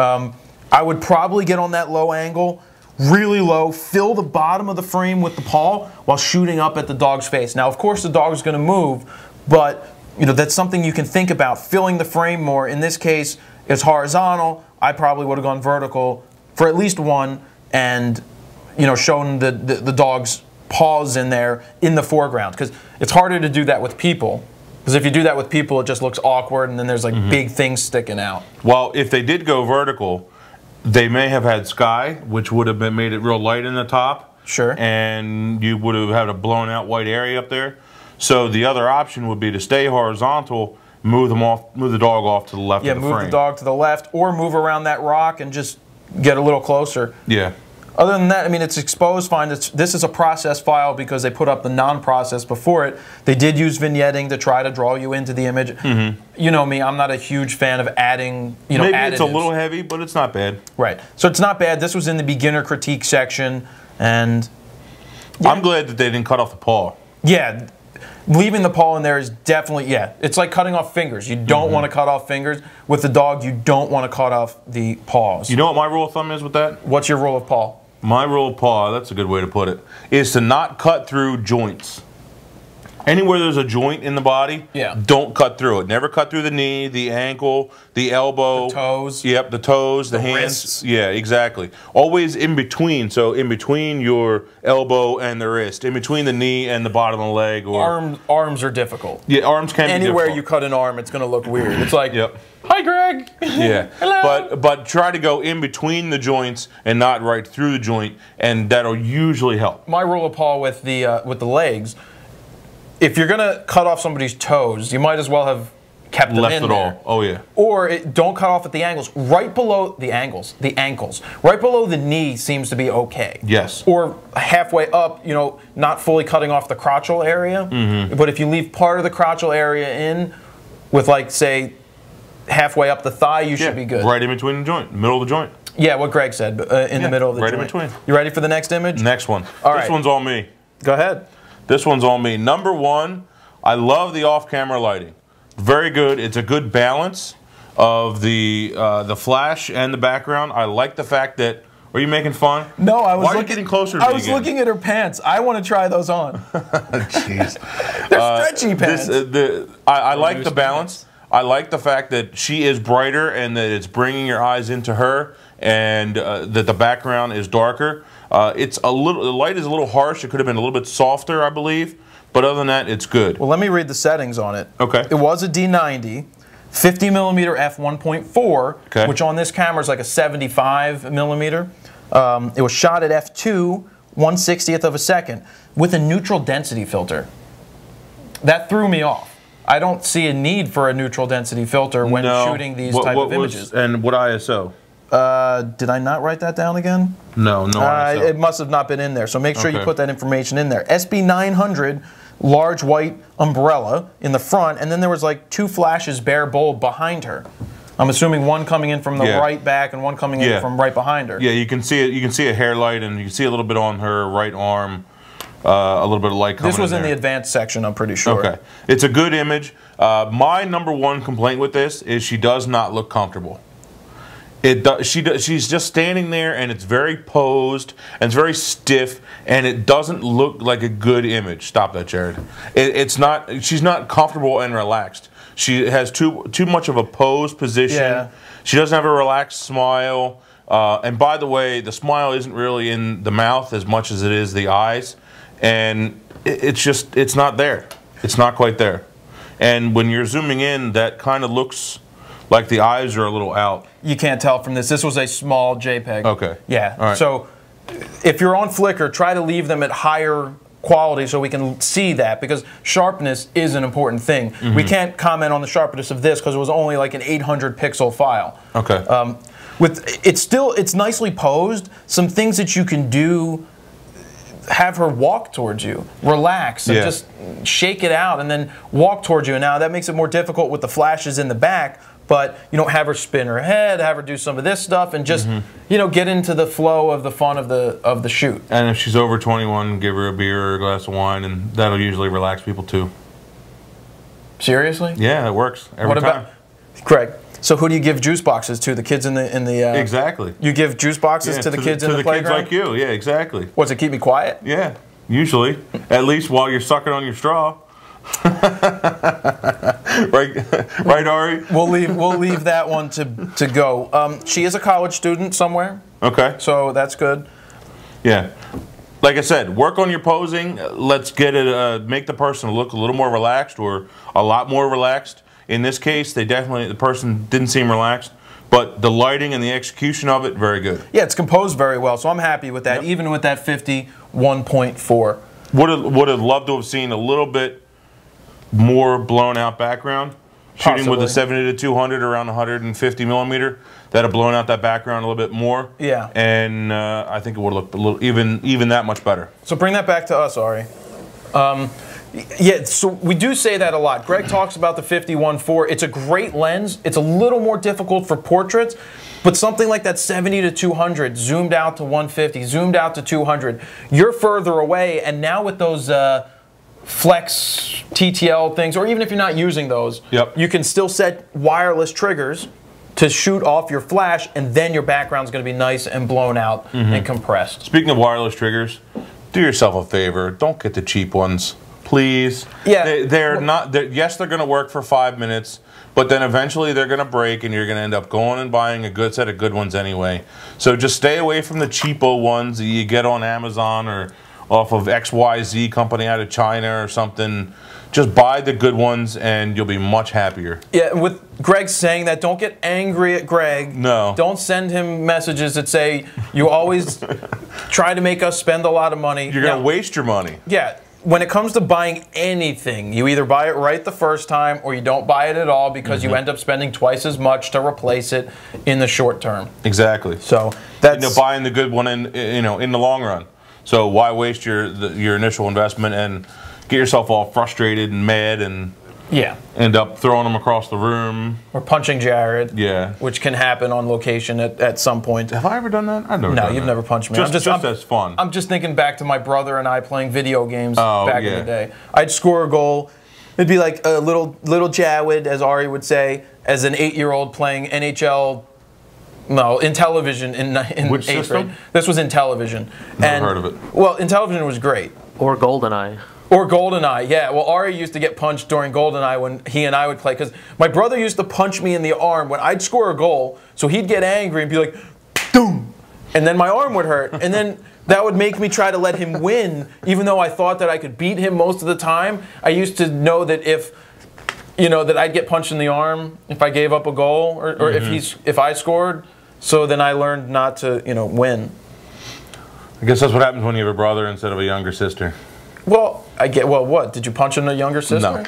I would probably get on that low angle, really low, fill the bottom of the frame with the paw while shooting up at the dog's face. Now, of course, the dog's going to move, but you know that's something you can think about, filling the frame more. In this case, it's horizontal. I probably would have gone vertical for at least one, and you know, shown the dog's paws in there in the foreground, because it's harder to do that with people. Because if you do that with people, it just looks awkward, and then there's like big things sticking out. Well, if they did go vertical, they may have had sky, which would have been made it real light in the top. Sure. And you would have had a blown out white area up there. So the other option would be to stay horizontal, move the dog off to the left of the frame. Yeah, move the dog to the left, or move around that rock and just get a little closer. Yeah. Other than that, I mean, it's exposed fine. This is a process file because they put up the non-process before it. They did use vignetting to try to draw you into the image. You know me, I'm not a huge fan of adding, you know, maybe additives. it's a little heavy, but it's not bad. Right. So it's not bad. This was in the beginner critique section, and yeah. I'm glad that they didn't cut off the paw. Yeah. Leaving the paw in there is definitely, yeah, it's like cutting off fingers. You don't want to cut off fingers. With the dog, you don't want to cut off the paws. You know what my rule of thumb is with that? What's your rule of paw? My rule of paw, that's a good way to put it, is to not cut through joints. Anywhere there's a joint in the body, don't cut through it. Never cut through the knee, the ankle, the elbow. The toes. Yep, the toes, the hands. Wrists. Yeah, exactly. Always in between, so in between your elbow and the wrist, in between the knee and the bottom of the leg. Or arms are difficult. Yeah, arms can be difficult. Anywhere you cut an arm, it's going to look weird. It's like, hi, Greg. Yeah, Hello. but try to go in between the joints and not right through the joint, and that'll usually help. My rule of paw with the legs, if you're going to cut off somebody's toes, you might as well have kept them in there. Left it all. Oh, yeah. Or don't cut off at the angles. Right below the ankles. Right below the knee seems to be okay. Yes. Or halfway up, you know, not fully cutting off the crotchal area. But if you leave part of the crotchal area in with, like, say, halfway up the thigh, you should be good. Right in between the joint, middle of the joint. Yeah, what Greg said, in the middle of the joint. Right in between. You ready for the next image? Next one. All this right. one's on me. Go ahead. This one's on me. Number one, I love the off-camera lighting. Very good. It's a good balance of the flash and the background. I like the fact that. Are you making fun? No, I was Why are you getting closer to I me was again? looking at her pants. I want to try those on. Jeez. They're stretchy pants. I like the balance. I like the fact that she is brighter and that it's bringing your eyes into her, and that the background is darker. The light is a little harsh. It could have been a little bit softer, I believe. But other than that, it's good. Well, let me read the settings on it. Okay. It was a D90, 50mm f1.4, Okay. which on this camera is like a 75mm. It was shot at f2, 1/60th of a second, with a neutral density filter. That threw me off. I don't see a need for a neutral density filter when shooting these type of images. And what ISO? Did I not write that down again? No ISO. It must have not been in there, so make sure you put that information in there. SB900, large white umbrella in the front, and then there was like 2 flashes bare bulb behind her. I'm assuming one coming in from the right back and one coming in from right behind her. Yeah, you can see it. You can see a hair light, and you can see a little bit on her right arm. A little bit of light coming in. This was in there. the advanced section, I'm pretty sure. Okay, it's a good image. My number one complaint with this is she does not look comfortable. She's just standing there, and it's very posed, and it's very stiff, and it doesn't look like a good image. Stop that, Jared. It's not. She's not comfortable and relaxed. She has too much of a posed position. Yeah. She doesn't have a relaxed smile. And by the way, the smile isn't really in the mouth as much as it is the eyes, and it's not there. It's not quite there. And when you're zooming in, that kind of looks like the eyes are a little out. You can't tell from this. This was a small JPEG. Okay. Yeah. All right. So if you're on Flickr, try to leave them at higher quality so we can see that, because sharpness is an important thing. We can't comment on the sharpness of this because it was only like an 800 pixel file. Okay. It's nicely posed. Some things that you can do: have her walk towards you, relax, and just shake it out, and then walk towards you. And now that makes it more difficult with the flashes in the back, but have her spin her head, have her do some of this stuff, and just get into the flow of the fun of the shoot. And if she's over 21, give her a beer or a glass of wine, and that'll usually relax people too. Seriously? Yeah, it works every time. About Greg? So who do you give juice boxes to? The kids in the exactly. You give juice boxes to the kids in the playground? To the kids like you, yeah, exactly. What's it, keep me quiet? Yeah, usually. At least while you're sucking on your straw. right, Ari? We'll leave that one to go. She is a college student somewhere. Okay. So that's good. Yeah. Like I said, work on your posing. Let's get it. Make the person look a little more relaxed, or a lot more relaxed. In this case, the person didn't seem relaxed, but the lighting and the execution of it, very good. Yeah, it's composed very well, so I'm happy with that, even with that 51.4. Would have loved to have seen a little bit more blown out background. Shooting with a 70 to 200 around 150 millimeter, that'd have blown out that background a little bit more. Yeah. And I think it would have looked a little even that much better. So bring that back to us, Ari. Yeah, so we do say that a lot. Greg talks about the 51.4. It's a great lens. It's a little more difficult for portraits, but something like that 70 to 200, zoomed out to 150, zoomed out to 200, you're further away, and now with those flex TTL things, or even if you're not using those, you can still set wireless triggers to shoot off your flash, and then your background's going to be nice and blown out and compressed. Speaking of wireless triggers, do yourself a favor. Don't get the cheap ones. Please. Yeah. They're not. Yes, they're going to work for 5 minutes, but then eventually they're going to break, and you're going to end up going and buying a good set of good ones anyway. So just stay away from the cheapo ones that you get on Amazon or off of XYZ company out of China or something. Just buy the good ones, and you'll be much happier. Yeah, with Greg saying that, don't get angry at Greg. No. Don't send him messages that say, you always try to make us spend a lot of money. You're going to waste your money. Yeah. When it comes to buying anything, you either buy it right the first time or you don't buy it at all because you end up spending twice as much to replace it in the short term. Exactly. So that's buying the good one in the long run. So why waste your initial investment and get yourself all frustrated and mad and end up throwing them across the room or punching Jared? Yeah, which can happen on location at some point. Have I ever done that? I've never. No, done you've that. never punched me. Just as fun. I'm just thinking back to my brother and I playing video games back in the day. I'd score a goal. It'd be like a little Jawed, as Ari would say, as an 8-year-old playing NHL. No, in television in Which 8th system? grade. This was in television. Never heard of it. Well, in television it was great. Or GoldenEye. Or GoldenEye, yeah. Well, Ari used to get punched during GoldenEye when he and I would play, because my brother used to punch me in the arm when I'd score a goal, so he'd get angry and be like, doom, and then my arm would hurt, and then that would make me try to let him win, even though I thought that I could beat him most of the time. I used to know that if, that I'd get punched in the arm if I gave up a goal, or if I scored, so then I learned not to, win. I guess that's what happens when you have a brother instead of a younger sister. Well, what? Did you punch in a younger sister?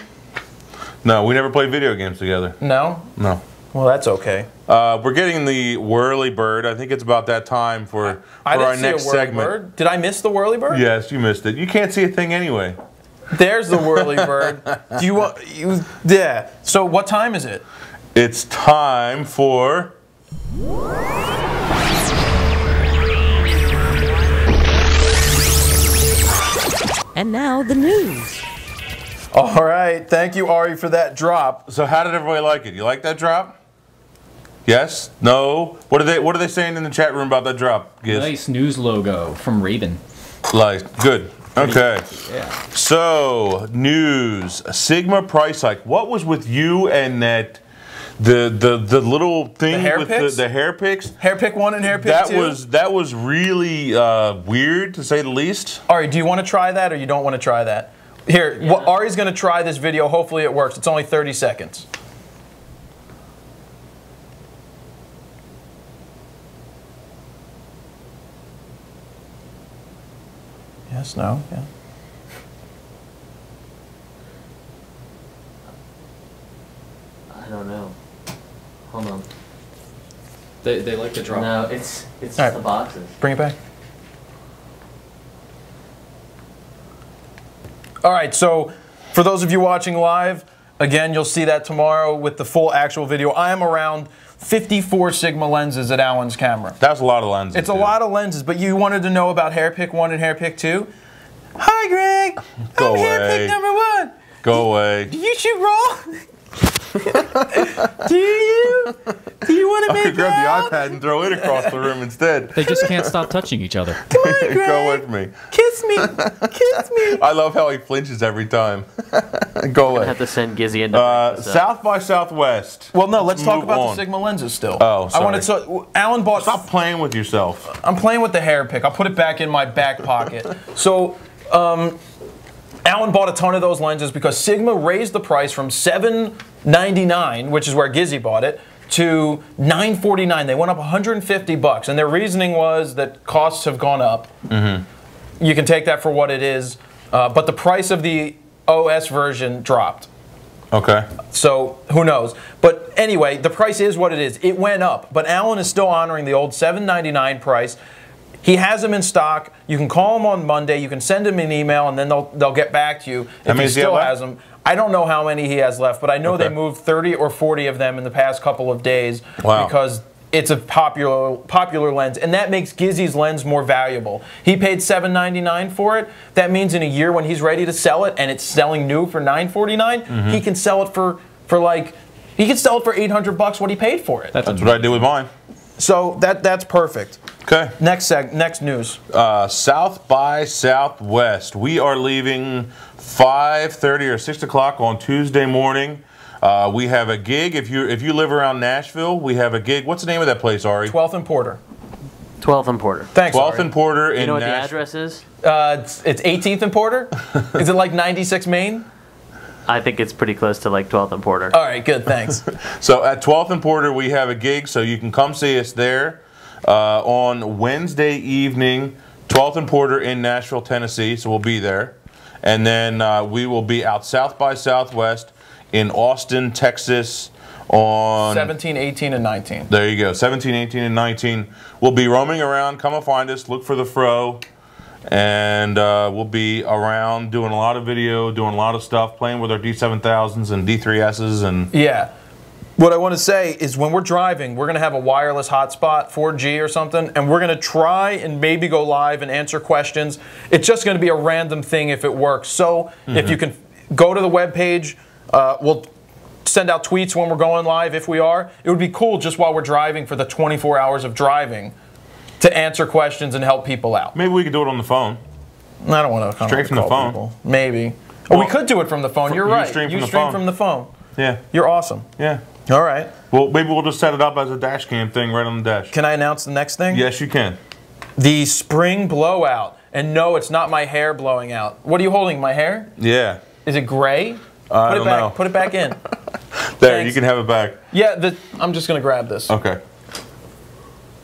No, we never played video games together. No? No. Well, that's okay. We're getting the whirly bird. I think it's about that time for our next segment. Bird. Did I miss the whirly bird? Yes, you missed it. You can't see a thing anyway. There's the whirly bird. Do you want? Yeah. So what time is it? It's time for. And now the news. All right, thank you, Ari, for that drop. So how did everybody like it? You like that drop? Yes? No? What are they saying in the chat room about that drop, Giz? Nice news logo from Raven. Like, good. Okay. Yeah. So, news. Sigma price hike. What was with you and that the little thing with the hair picks? Hair pick 1 and hair pick 2? That was really weird, to say the least. Ari, do you want to try that or you don't want to try that? Here, Ari's going to try this video. Hopefully it works. It's only 30 seconds. Yes, no, yeah. I don't know. Hold on. They like to drop. No, it's just right. the boxes. Bring it back. All right, so for those of you watching live, Again, you'll see that tomorrow with the full actual video. I am around 54 Sigma lenses at Alan's camera. That's a lot of lenses. It's a lot of lenses, but you wanted to know about Hairpick 1 and Hairpick 2? Hi, Greg. Go I'm away. Hairpick number 1. Go away. Do you shoot raw? Do you? Do you want to I make could grab out? the iPad and throw it across the room instead. They just can't stop touching each other. Come on, Greg. Go away from me. Kiss me. Kiss me. I love how he flinches every time. Go I away. have to send Gizzy into South by Southwest. Well, no, let's talk move about on. the Sigma lenses still. Oh, I wanted sorry. so Alan bought. Stop playing with yourself. I'm playing with the Hairpick. I'll put it back in my back pocket. So, Alan bought a ton of those lenses because Sigma raised the price from $7.99, which is where Gizzy bought it, to $9.49. They went up 150 bucks, and their reasoning was that costs have gone up. Mm-hmm. You can take that for what it is, but the price of the OS version dropped. Okay. So who knows? But anyway, the price is what it is. It went up, but Alan is still honoring the old $7.99 price. He has them in stock. You can call him on Monday. You can send him an email, and then they'll get back to you if he still has them. I don't know how many he has left, but I know they moved 30 or 40 of them in the past couple of days because it's a popular lens, and that makes Gizzy's lens more valuable. He paid $7.99 for it. That means in a year when he's ready to sell it and it's selling new for $9.49, he can sell it for like he can sell it for 800 bucks what he paid for it. That's what I do with mine. So that's perfect. Okay. Next news. South by Southwest. We are leaving 5:30 or 6 o'clock on Tuesday morning. We have a gig. If you live around Nashville, we have a gig. What's the name of that place, Ari? 12th and Porter. 12th and Porter. Thanks, 12th Ari. and Porter in You know what the Nashville. address is? It's 18th and Porter. Is it like 96 Main? I think it's pretty close to like 12th and Porter. All right, good, thanks. So at 12th and Porter, we have a gig, so you can come see us there on Wednesday evening, 12th and Porter in Nashville, Tennessee, so we'll be there. And then we will be out South by Southwest in Austin, Texas on 17, 18, and 19. There you go, 17, 18, and 19. We'll be roaming around. Come and find us. Look for the Fro. And we'll be around doing a lot of video, doing a lot of stuff, playing with our D7000s and D3Ss. And yeah. What I want to say is when we're driving, we're going to have a wireless hotspot, 4G or something, and we're going to try and maybe go live and answer questions. It's just going to be a random thing if it works. So if you can go to the webpage, we'll send out tweets when we're going live if we are. It would be cool just while we're driving for the 24 hours of driving to answer questions and help people out. Maybe we could do it on the phone. I don't want to Straight from the phone. people. Maybe. Well, we could do it from the phone. You're right. You stream from the phone. Yeah. You're awesome. Yeah. All right. Well, maybe we'll just set it up as a dash cam thing right on the dash. Can I announce the next thing? Yes, you can. The spring blowout. And no, it's not my hair blowing out. What are you holding, my hair? Yeah. Is it gray? I don't know. Put it back in. There, Thanks. you can have it back. Yeah, I'm just going to grab this. Okay.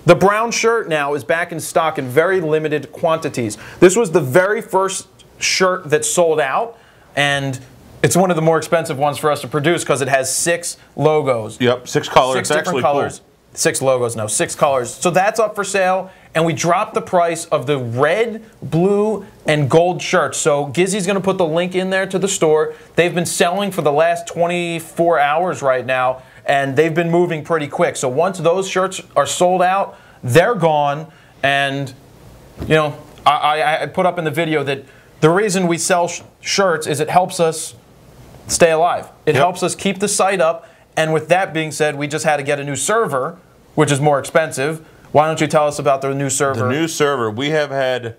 The brown shirt now is back in stock in very limited quantities. This was the very first shirt that sold out, and it's one of the more expensive ones for us to produce because it has 6 logos. Yep, 6 colors. 6 It's different actually colors. Cool. 6 logos, no, 6 colors. So that's up for sale, and we dropped the price of the red, blue, and gold shirts. So Gizzy's going to put the link in there to the store. They've been selling for the last 24 hours right now, and they've been moving pretty quick. So once those shirts are sold out, they're gone. And, you know, I put up in the video that the reason we sell shirts is it helps us stay alive. It helps us keep the site up. And with that being said, we just had to get a new server, which is more expensive. Why don't you tell us about the new server? The new server, we have had,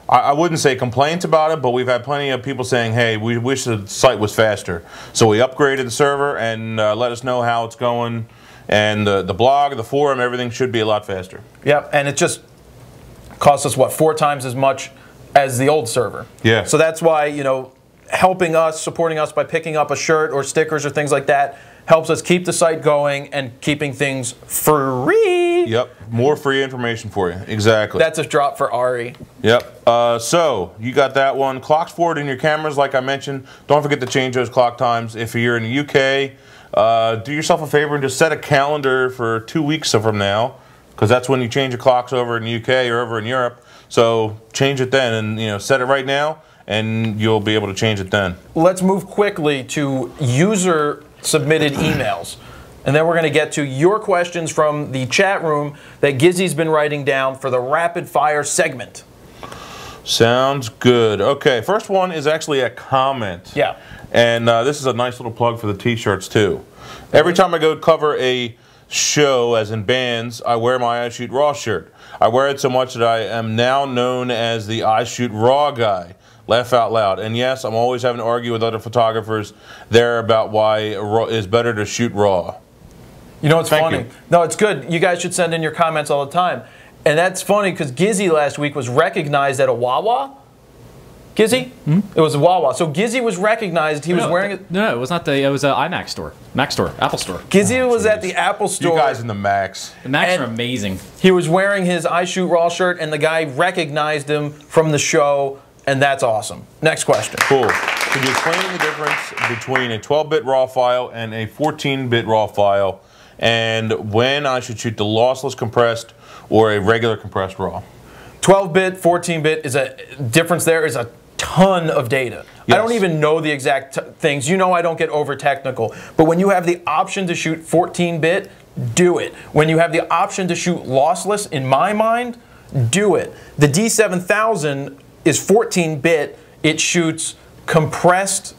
I wouldn't say complaints about it, but we've had plenty of people saying, hey, we wish the site was faster. So we upgraded the server and let us know how it's going. And the blog, the forum, everything should be a lot faster. Yep, and it just costs us, what, 4 times as much as the old server. Yeah. So that's why, you know, helping us, supporting us by picking up a shirt or stickers or things like that helps us keep the site going and keeping things free. Yep, more free information for you. Exactly. That's a drop for Ari. Yep. So you got that one. Clocks forward in your cameras, like I mentioned. Don't forget to change those clock times. If you're in the UK, do yourself a favor and just set a calendar for 2 weeks from now, because that's when you change your clocks over in the UK or over in Europe. So change it then, and set it right now. and you'll be able to change it then. Let's move quickly to user-submitted emails. And then we're going to get to your questions from the chat room that Gizzy's been writing down for the rapid fire segment. Sounds good. Okay, first one is actually a comment. Yeah. And this is a nice little plug for the t-shirts too. Every time I go cover a show, as in bands, I wear my I Shoot Raw shirt. I wear it so much that I am now known as the I Shoot Raw guy. Laugh out loud. And yes, I'm always having to argue with other photographers there about why it's better to shoot raw. You know what's funny? you. No, it's good. You guys should send in your comments all the time. And that's funny because Gizzy last week was recognized at a Wawa. Gizzy? It was a Wawa. So Gizzy was recognized. He was wearing it. No, it was not the. It was an iMac store, Mac store, Apple store. Gizzy was at the Apple store. You guys in the Macs. The Macs And are amazing. He was wearing his I Shoot Raw shirt, and the guy recognized him from the show, and that's awesome. Next question. Cool. Could you explain the difference between a 12-bit RAW file and a 14-bit RAW file, and when I should shoot the lossless compressed or a regular compressed RAW? 12-bit, 14-bit is a difference. There is a ton of data. Yes. I don't even know the exact things. You know I don't get over technical. But when you have the option to shoot 14-bit, do it. When you have the option to shoot lossless, in my mind, do it. The D7000 is 14-bit. It shoots compressed,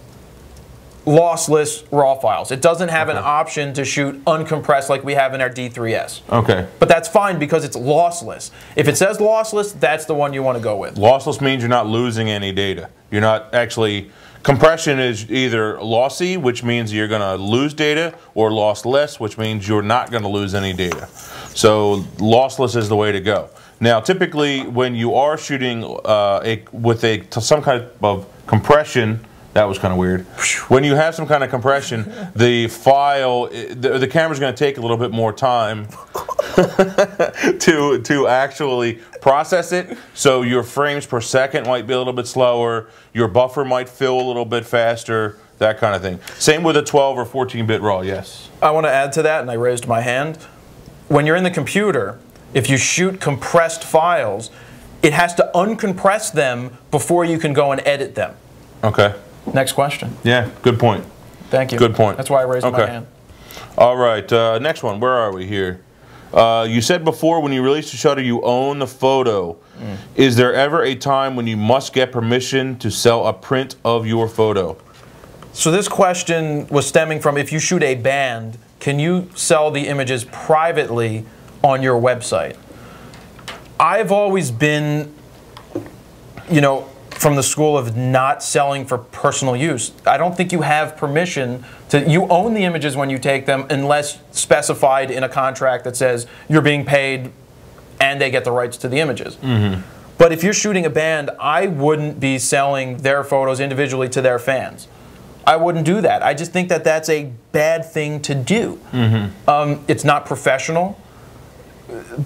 lossless RAW files. It doesn't have an option to shoot uncompressed like we have in our D3S. Okay. But that's fine because it's lossless. If it says lossless, that's the one you want to go with. Lossless means you're not losing any data. You're not actually... Compression is either lossy, which means you're going to lose data, or lossless, which means you're not going to lose any data. So lossless is the way to go. Now, typically, when you are shooting with some kind of compression, that was kind of weird. When you have some kind of compression, the file, the camera's going to take a little bit more time to actually process it. So your frames per second might be a little bit slower. Your buffer might fill a little bit faster. That kind of thing. Same with a 12 or 14-bit RAW. Yes. I want to add to that, and I raised my hand. When you're in the computer, if you shoot compressed files, it has to uncompress them before you can go and edit them. Okay. Next question. Yeah, good point. Thank you. Good point. That's why I raised my hand. All right, next one. Where are we here? You said before when you release the shutter you own the photo. Is there ever a time when you must get permission to sell a print of your photo? So this question was stemming from, if you shoot a band, can you sell the images privately on your website? I've always been, you know, from the school of not selling for personal use. I don't think you have permission to, you own the images when you take them unless specified in a contract that says you're being paid and they get the rights to the images. But if you're shooting a band, I wouldn't be selling their photos individually to their fans. I wouldn't do that. I just think that that's a bad thing to do. It's not professional.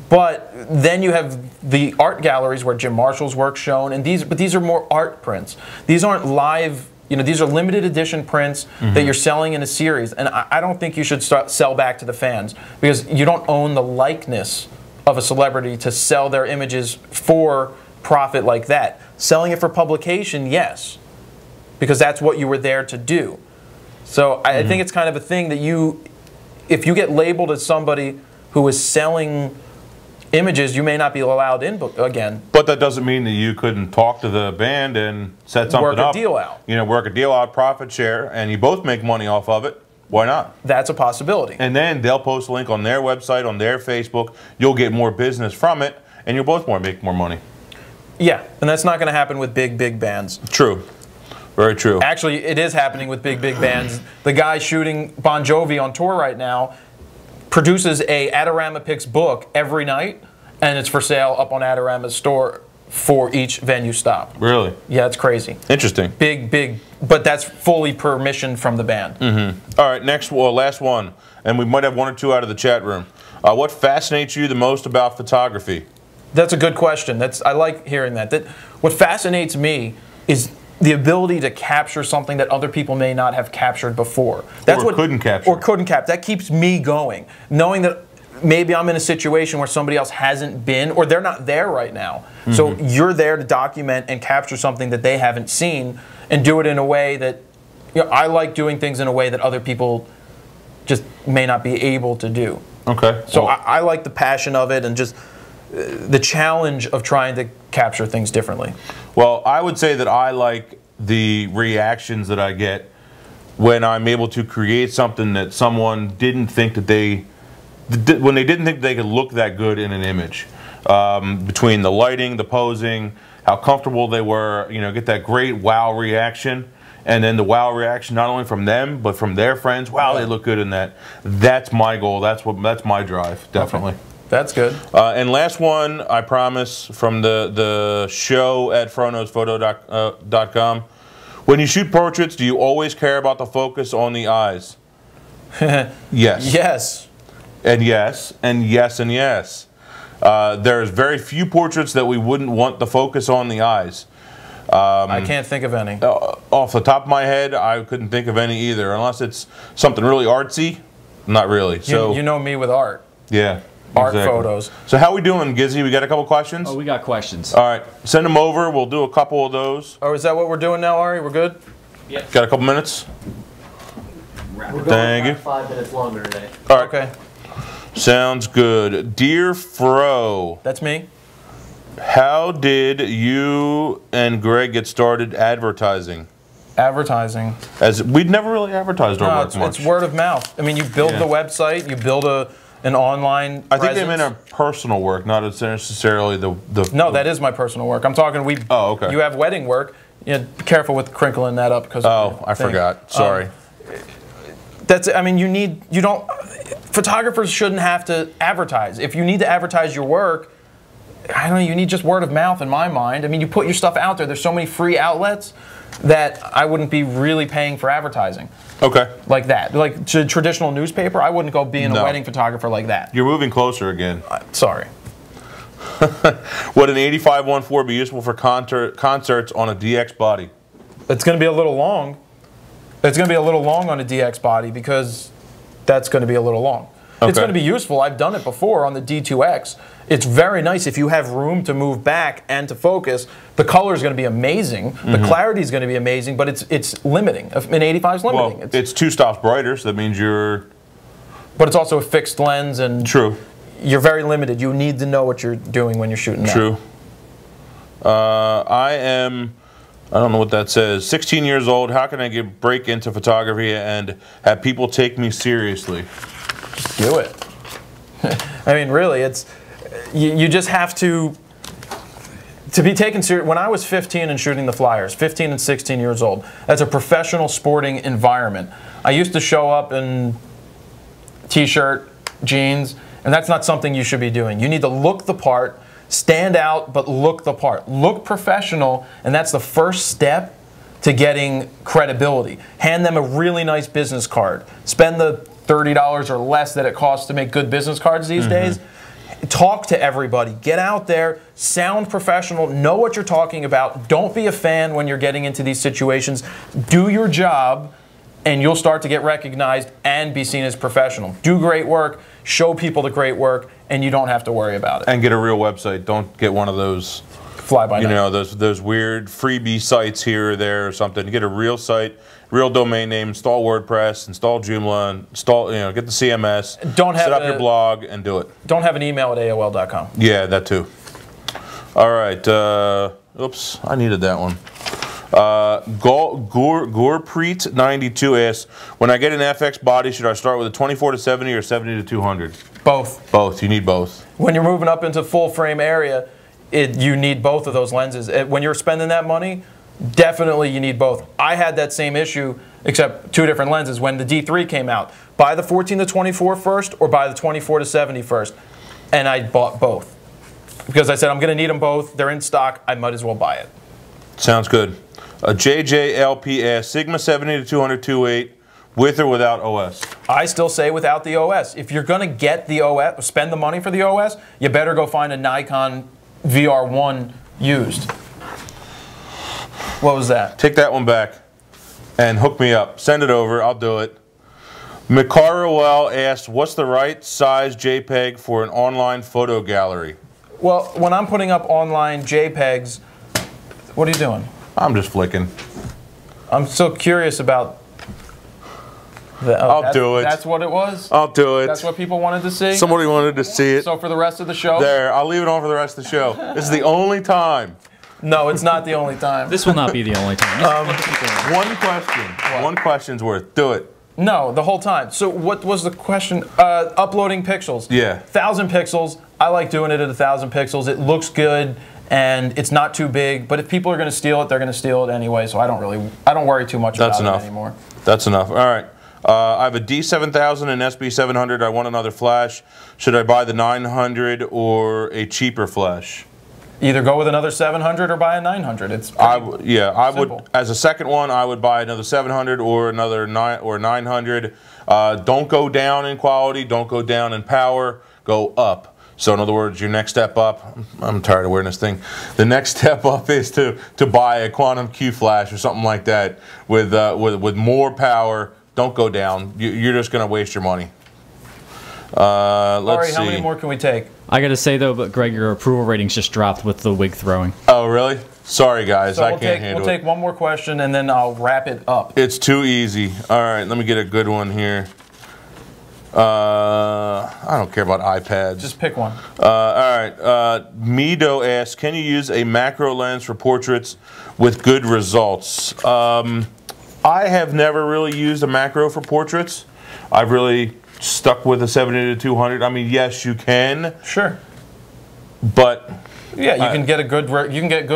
But then you have the art galleries where Jim Marshall's work's shown, and these are more art prints. These aren't live, you know, these are limited edition prints that you're selling in a series, and I don't think you should sell back to the fans because you don't own the likeness of a celebrity to sell their images for profit like that. Selling it for publication, yes, because that's what you were there to do. So I think it's kind of a thing that if you get labeled as somebody who is selling images, you may not be allowed in again. But that doesn't mean that you couldn't talk to the band and set something up. Work a deal out. You know, work a deal out, profit share, and you both make money off of it. Why not? That's a possibility. And then they'll post a link on their website, on their Facebook. You'll get more business from it, and you'll both make more money. Yeah, and that's not going to happen with big bands. True. Very true. Actually, it is happening with big bands. The guy shooting Bon Jovi on tour right now produces a Adorama Picks book every night, and it's for sale up on Adorama's store for each venue stop. Really? Yeah, it's crazy. Interesting. Big, but that's fully permissioned from the band. All right, last one, and we might have one or two out of the chat room. What fascinates you the most about photography? That's a good question. I like hearing that. What fascinates me is the ability to capture something that other people may not have captured before. That's couldn't capture. Or couldn't capture. That keeps me going. Knowing that maybe I'm in a situation where somebody else hasn't been, or they're not there right now. So you're there to document and capture something that they haven't seen, and do it in a way that, I like doing things in a way that other people just may not be able to do. Okay. So I like the passion of it and just the challenge of trying to capture things differently. Well, I would say that I like the reactions that I get when I'm able to create something that someone didn't think that when they didn't think they could look that good in an image. Between the lighting, the posing, how comfortable they were, get that great wow reaction. And then the wow reaction, not only from them, but from their friends. Wow, they look good in that. That's my goal. That's my drive, definitely. Okay. That's good. And last one, I promise, from the show at fronosphoto.com. When you shoot portraits, do you always care about the focus on the eyes? Yes. Yes. And yes, and yes, and yes. There's very few portraits that we wouldn't want the focus on the eyes. I can't think of any. Off the top of my head, I couldn't think of any either, unless it's something really artsy. Not really. So you know me with art. Yeah. Art photos. So how we doing, Gizzy? We got a couple questions? Oh, we got questions. All right. Send them over. We'll do a couple of those. Oh, is that what we're doing now, Ari? We're good? Yep. Got a couple minutes? We're Thank you. 5 minutes longer today. All right. Okay. Sounds good. Dear Fro. That's me. How did you and Greg get started advertising? Advertising. As we'd never really advertised our work much. It's word of mouth. I mean, you build the website, you build an online I think presence. they meant our personal work, not necessarily the. No, that is my personal work. I'm talking. Oh, okay. You have wedding work. Be careful with crinkling that up because. Oh, I forgot. Sorry. That's. I mean, you don't. Photographers shouldn't have to advertise. If you need to advertise your work, I don't know. You need just word of mouth, in my mind. I mean, you put your stuff out there. There's so many free outlets that I wouldn't be really paying for advertising. Okay. Like that. Like traditional newspaper, I wouldn't go being a wedding photographer like that. You're moving closer again. Sorry. Would an 85-1.4 be useful for concerts on a DX body? It's going to be a little long. It's going to be a little long on a DX body because that's going to be a little long. Okay. It's going to be useful. I've done it before on the D2X. It's very nice if you have room to move back and to focus. The color is going to be amazing. The clarity is going to be amazing, but it's limiting. An 85 is limiting. Well, it's 2 stops brighter, so that means you're... But it's also a fixed lens, and True. You're very limited. You need to know what you're doing when you're shooting that. True. I don't know what that says, 16 years old. How can I break into photography and have people take me seriously? Do it. I mean, really, it's you just have to be taken serious. When I was 15 and shooting the Flyers, 15 and 16 years old, that's a professional sporting environment. I used to show up in t-shirt, jeans, and that's not something you should be doing. You need to look the part, stand out, but look the part. Look professional, and that's the first step to getting credibility. Hand them a really nice business card. Spend the $30 or less that it costs to make good business cards these days. Talk to everybody. Get out there. Sound professional. Know what you're talking about. Don't be a fan when you're getting into these situations. Do your job, and you'll start to get recognized and be seen as professional. Do great work. Show people the great work, and you don't have to worry about it. And get a real website. Don't get one of those fly-by-night. You know, those weird freebie sites here or there or something. Get a real site, real domain name, install WordPress, install Joomla, install, get the CMS, set up your blog, and do it. Don't have an email at AOL.com. Yeah, that too. All right. Oops, I needed that one. Gorepreet92 asks, when I get an FX body, should I start with a 24-70 or 70-200? Both. Both. You need both. When you're moving up into full frame area, you need both of those lenses. When you're spending that money, definitely you need both. I had that same issue, except 2 different lenses. When the D3 came out, buy the 14-24 first or buy the 24-70 first. And I bought both. Because I said, I'm going to need them both. They're in stock. I might as well buy it. Sounds good. JJLP asks, Sigma 70-200 2.8 with or without OS? I still say without the OS. If you're going to get the OS, spend the money for the OS, you better go find a Nikon VR1 used. What was that? Take that one back and hook me up. Send it over. I'll do it. McCarwell asked, what's the right size JPEG for an online photo gallery? Well, when I'm putting up online JPEGs, what are you doing? I'm just flicking. I'm so curious about the, I'll do it. That's what it was? I'll do it. That's what people wanted to see? Somebody wanted to see it. So for the rest of the show? There, I'll leave it on for the rest of the show. This is the only time. No, it's not the only time. This will not be the only time. One question. One question's worth. Do it. No, the whole time. So what was the question? Uploading pixels. Yeah. 1,000 pixels. I like doing it at 1,000 pixels. It looks good and it's not too big. But if people are going to steal it, they're going to steal it anyway. So I don't worry too much about it anymore. That's enough. All right. I have a D7000 and SB700. I want another flash. Should I buy the 900 or a cheaper flash? Either go with another 700 or buy a 900. It's I simple. would, as a second one, I would buy another 700 or another 900. Don't go down in quality. Don't go down in power. Go up. So in other words, your next step up, I'm tired of wearing this thing. The next step up is to buy a Quantum Q flash or something like that with more power. Don't go down. You're just going to waste your money. Let's see. How many more can we take? I got to say, though, but Greg, your approval ratings just dropped with the wig throwing. Oh, really? Sorry, guys. So I can't handle it. We'll take one more question, and then I'll wrap it up. It's too easy. All right, let me get a good one here. I don't care about iPads. Just pick one. All right. Mido asks, can you use a macro lens for portraits with good results? I have never really used a macro for portraits. I've really stuck with a 70 to 200. I mean, yes, you can. Sure. But yeah, you can get good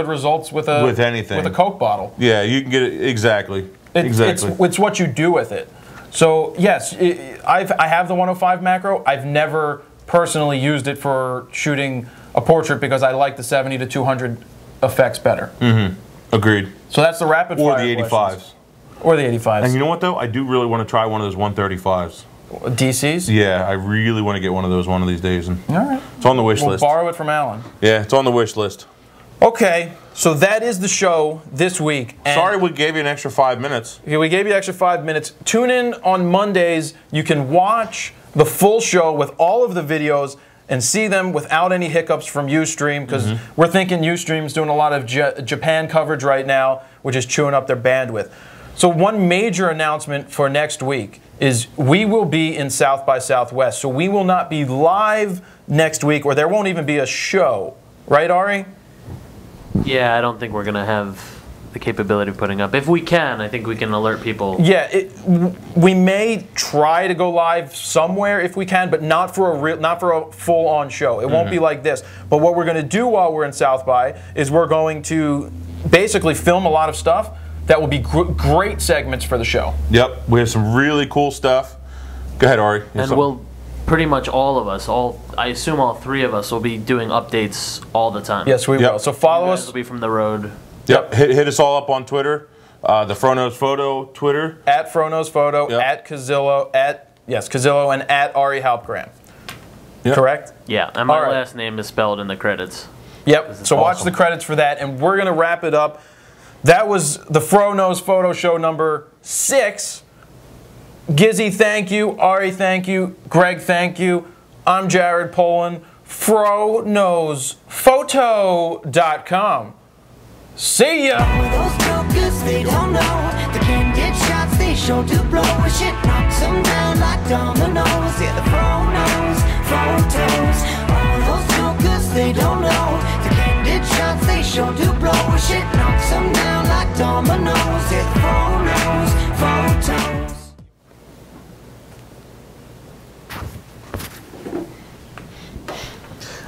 results with anything, with a Coke bottle. Yeah, you can get it exactly. It's what you do with it. So yes, I have the 105 macro. I've never personally used it for shooting a portrait because I like the 70 to 200 effects better. Mm-hmm. Agreed. So that's the rapid fire. Or the 85s. Questions. Or the 85s. And you know what though? I do really want to try one of those 135s. DCs? Yeah, I really want to get one of these days. And all right. It's on the wish list. We'll borrow it from Alan. Yeah, it's on the wish list. Okay, so that is the show this week. And sorry we gave you an extra 5 minutes. Okay, we gave you an extra 5 minutes. Tune in on Mondays. You can watch the full show with all of the videos and see them without any hiccups from Ustream, because we're thinking Ustream's doing a lot of Japan coverage right now, which is chewing up their bandwidth. So one major announcement for next week is we will be in South by Southwest. So we will not be live next week, or there won't even be a show. Right, Ari? Yeah, I don't think we're going to have the capability of putting up. If we can, I think we can alert people. Yeah, we may try to go live somewhere if we can, but not for a full-on show. It won't be like this. But what we're going to do while we're in South by is we're going to basically film a lot of stuff that will be great segments for the show. Yep, we have some really cool stuff. Go ahead, Ari. And we'll pretty much all of us, I assume all three of us will be doing updates all the time. Yes, we will. So follow us. Will be from the road. Yep. Hit us all up on Twitter. The Fronos Photo Twitter. At Fronos Photo, at Kazillo, Kazillo, and at Ari Halpgram. Yep. Correct? Yeah, and my last name is spelled in the credits. Yep. So watch the credits for that, and we're going to wrap it up. That was the Fronos Photo Show number 6. Gizzy, thank you. Ari, thank you. Greg, thank you. I'm Jared Polin. FroKnowsPhoto.com. See ya! Those jokers, they don't know. They can get shots, they sure do blow. Shit knocks them down like dominoes. Yeah, the photos. All those jokers, they don't know. They can get shots, they sure do blow. Shit knocks them down like dominoes. Yeah, the photos.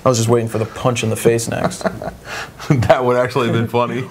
I was just waiting for the punch in the face next. That would actually have been funny.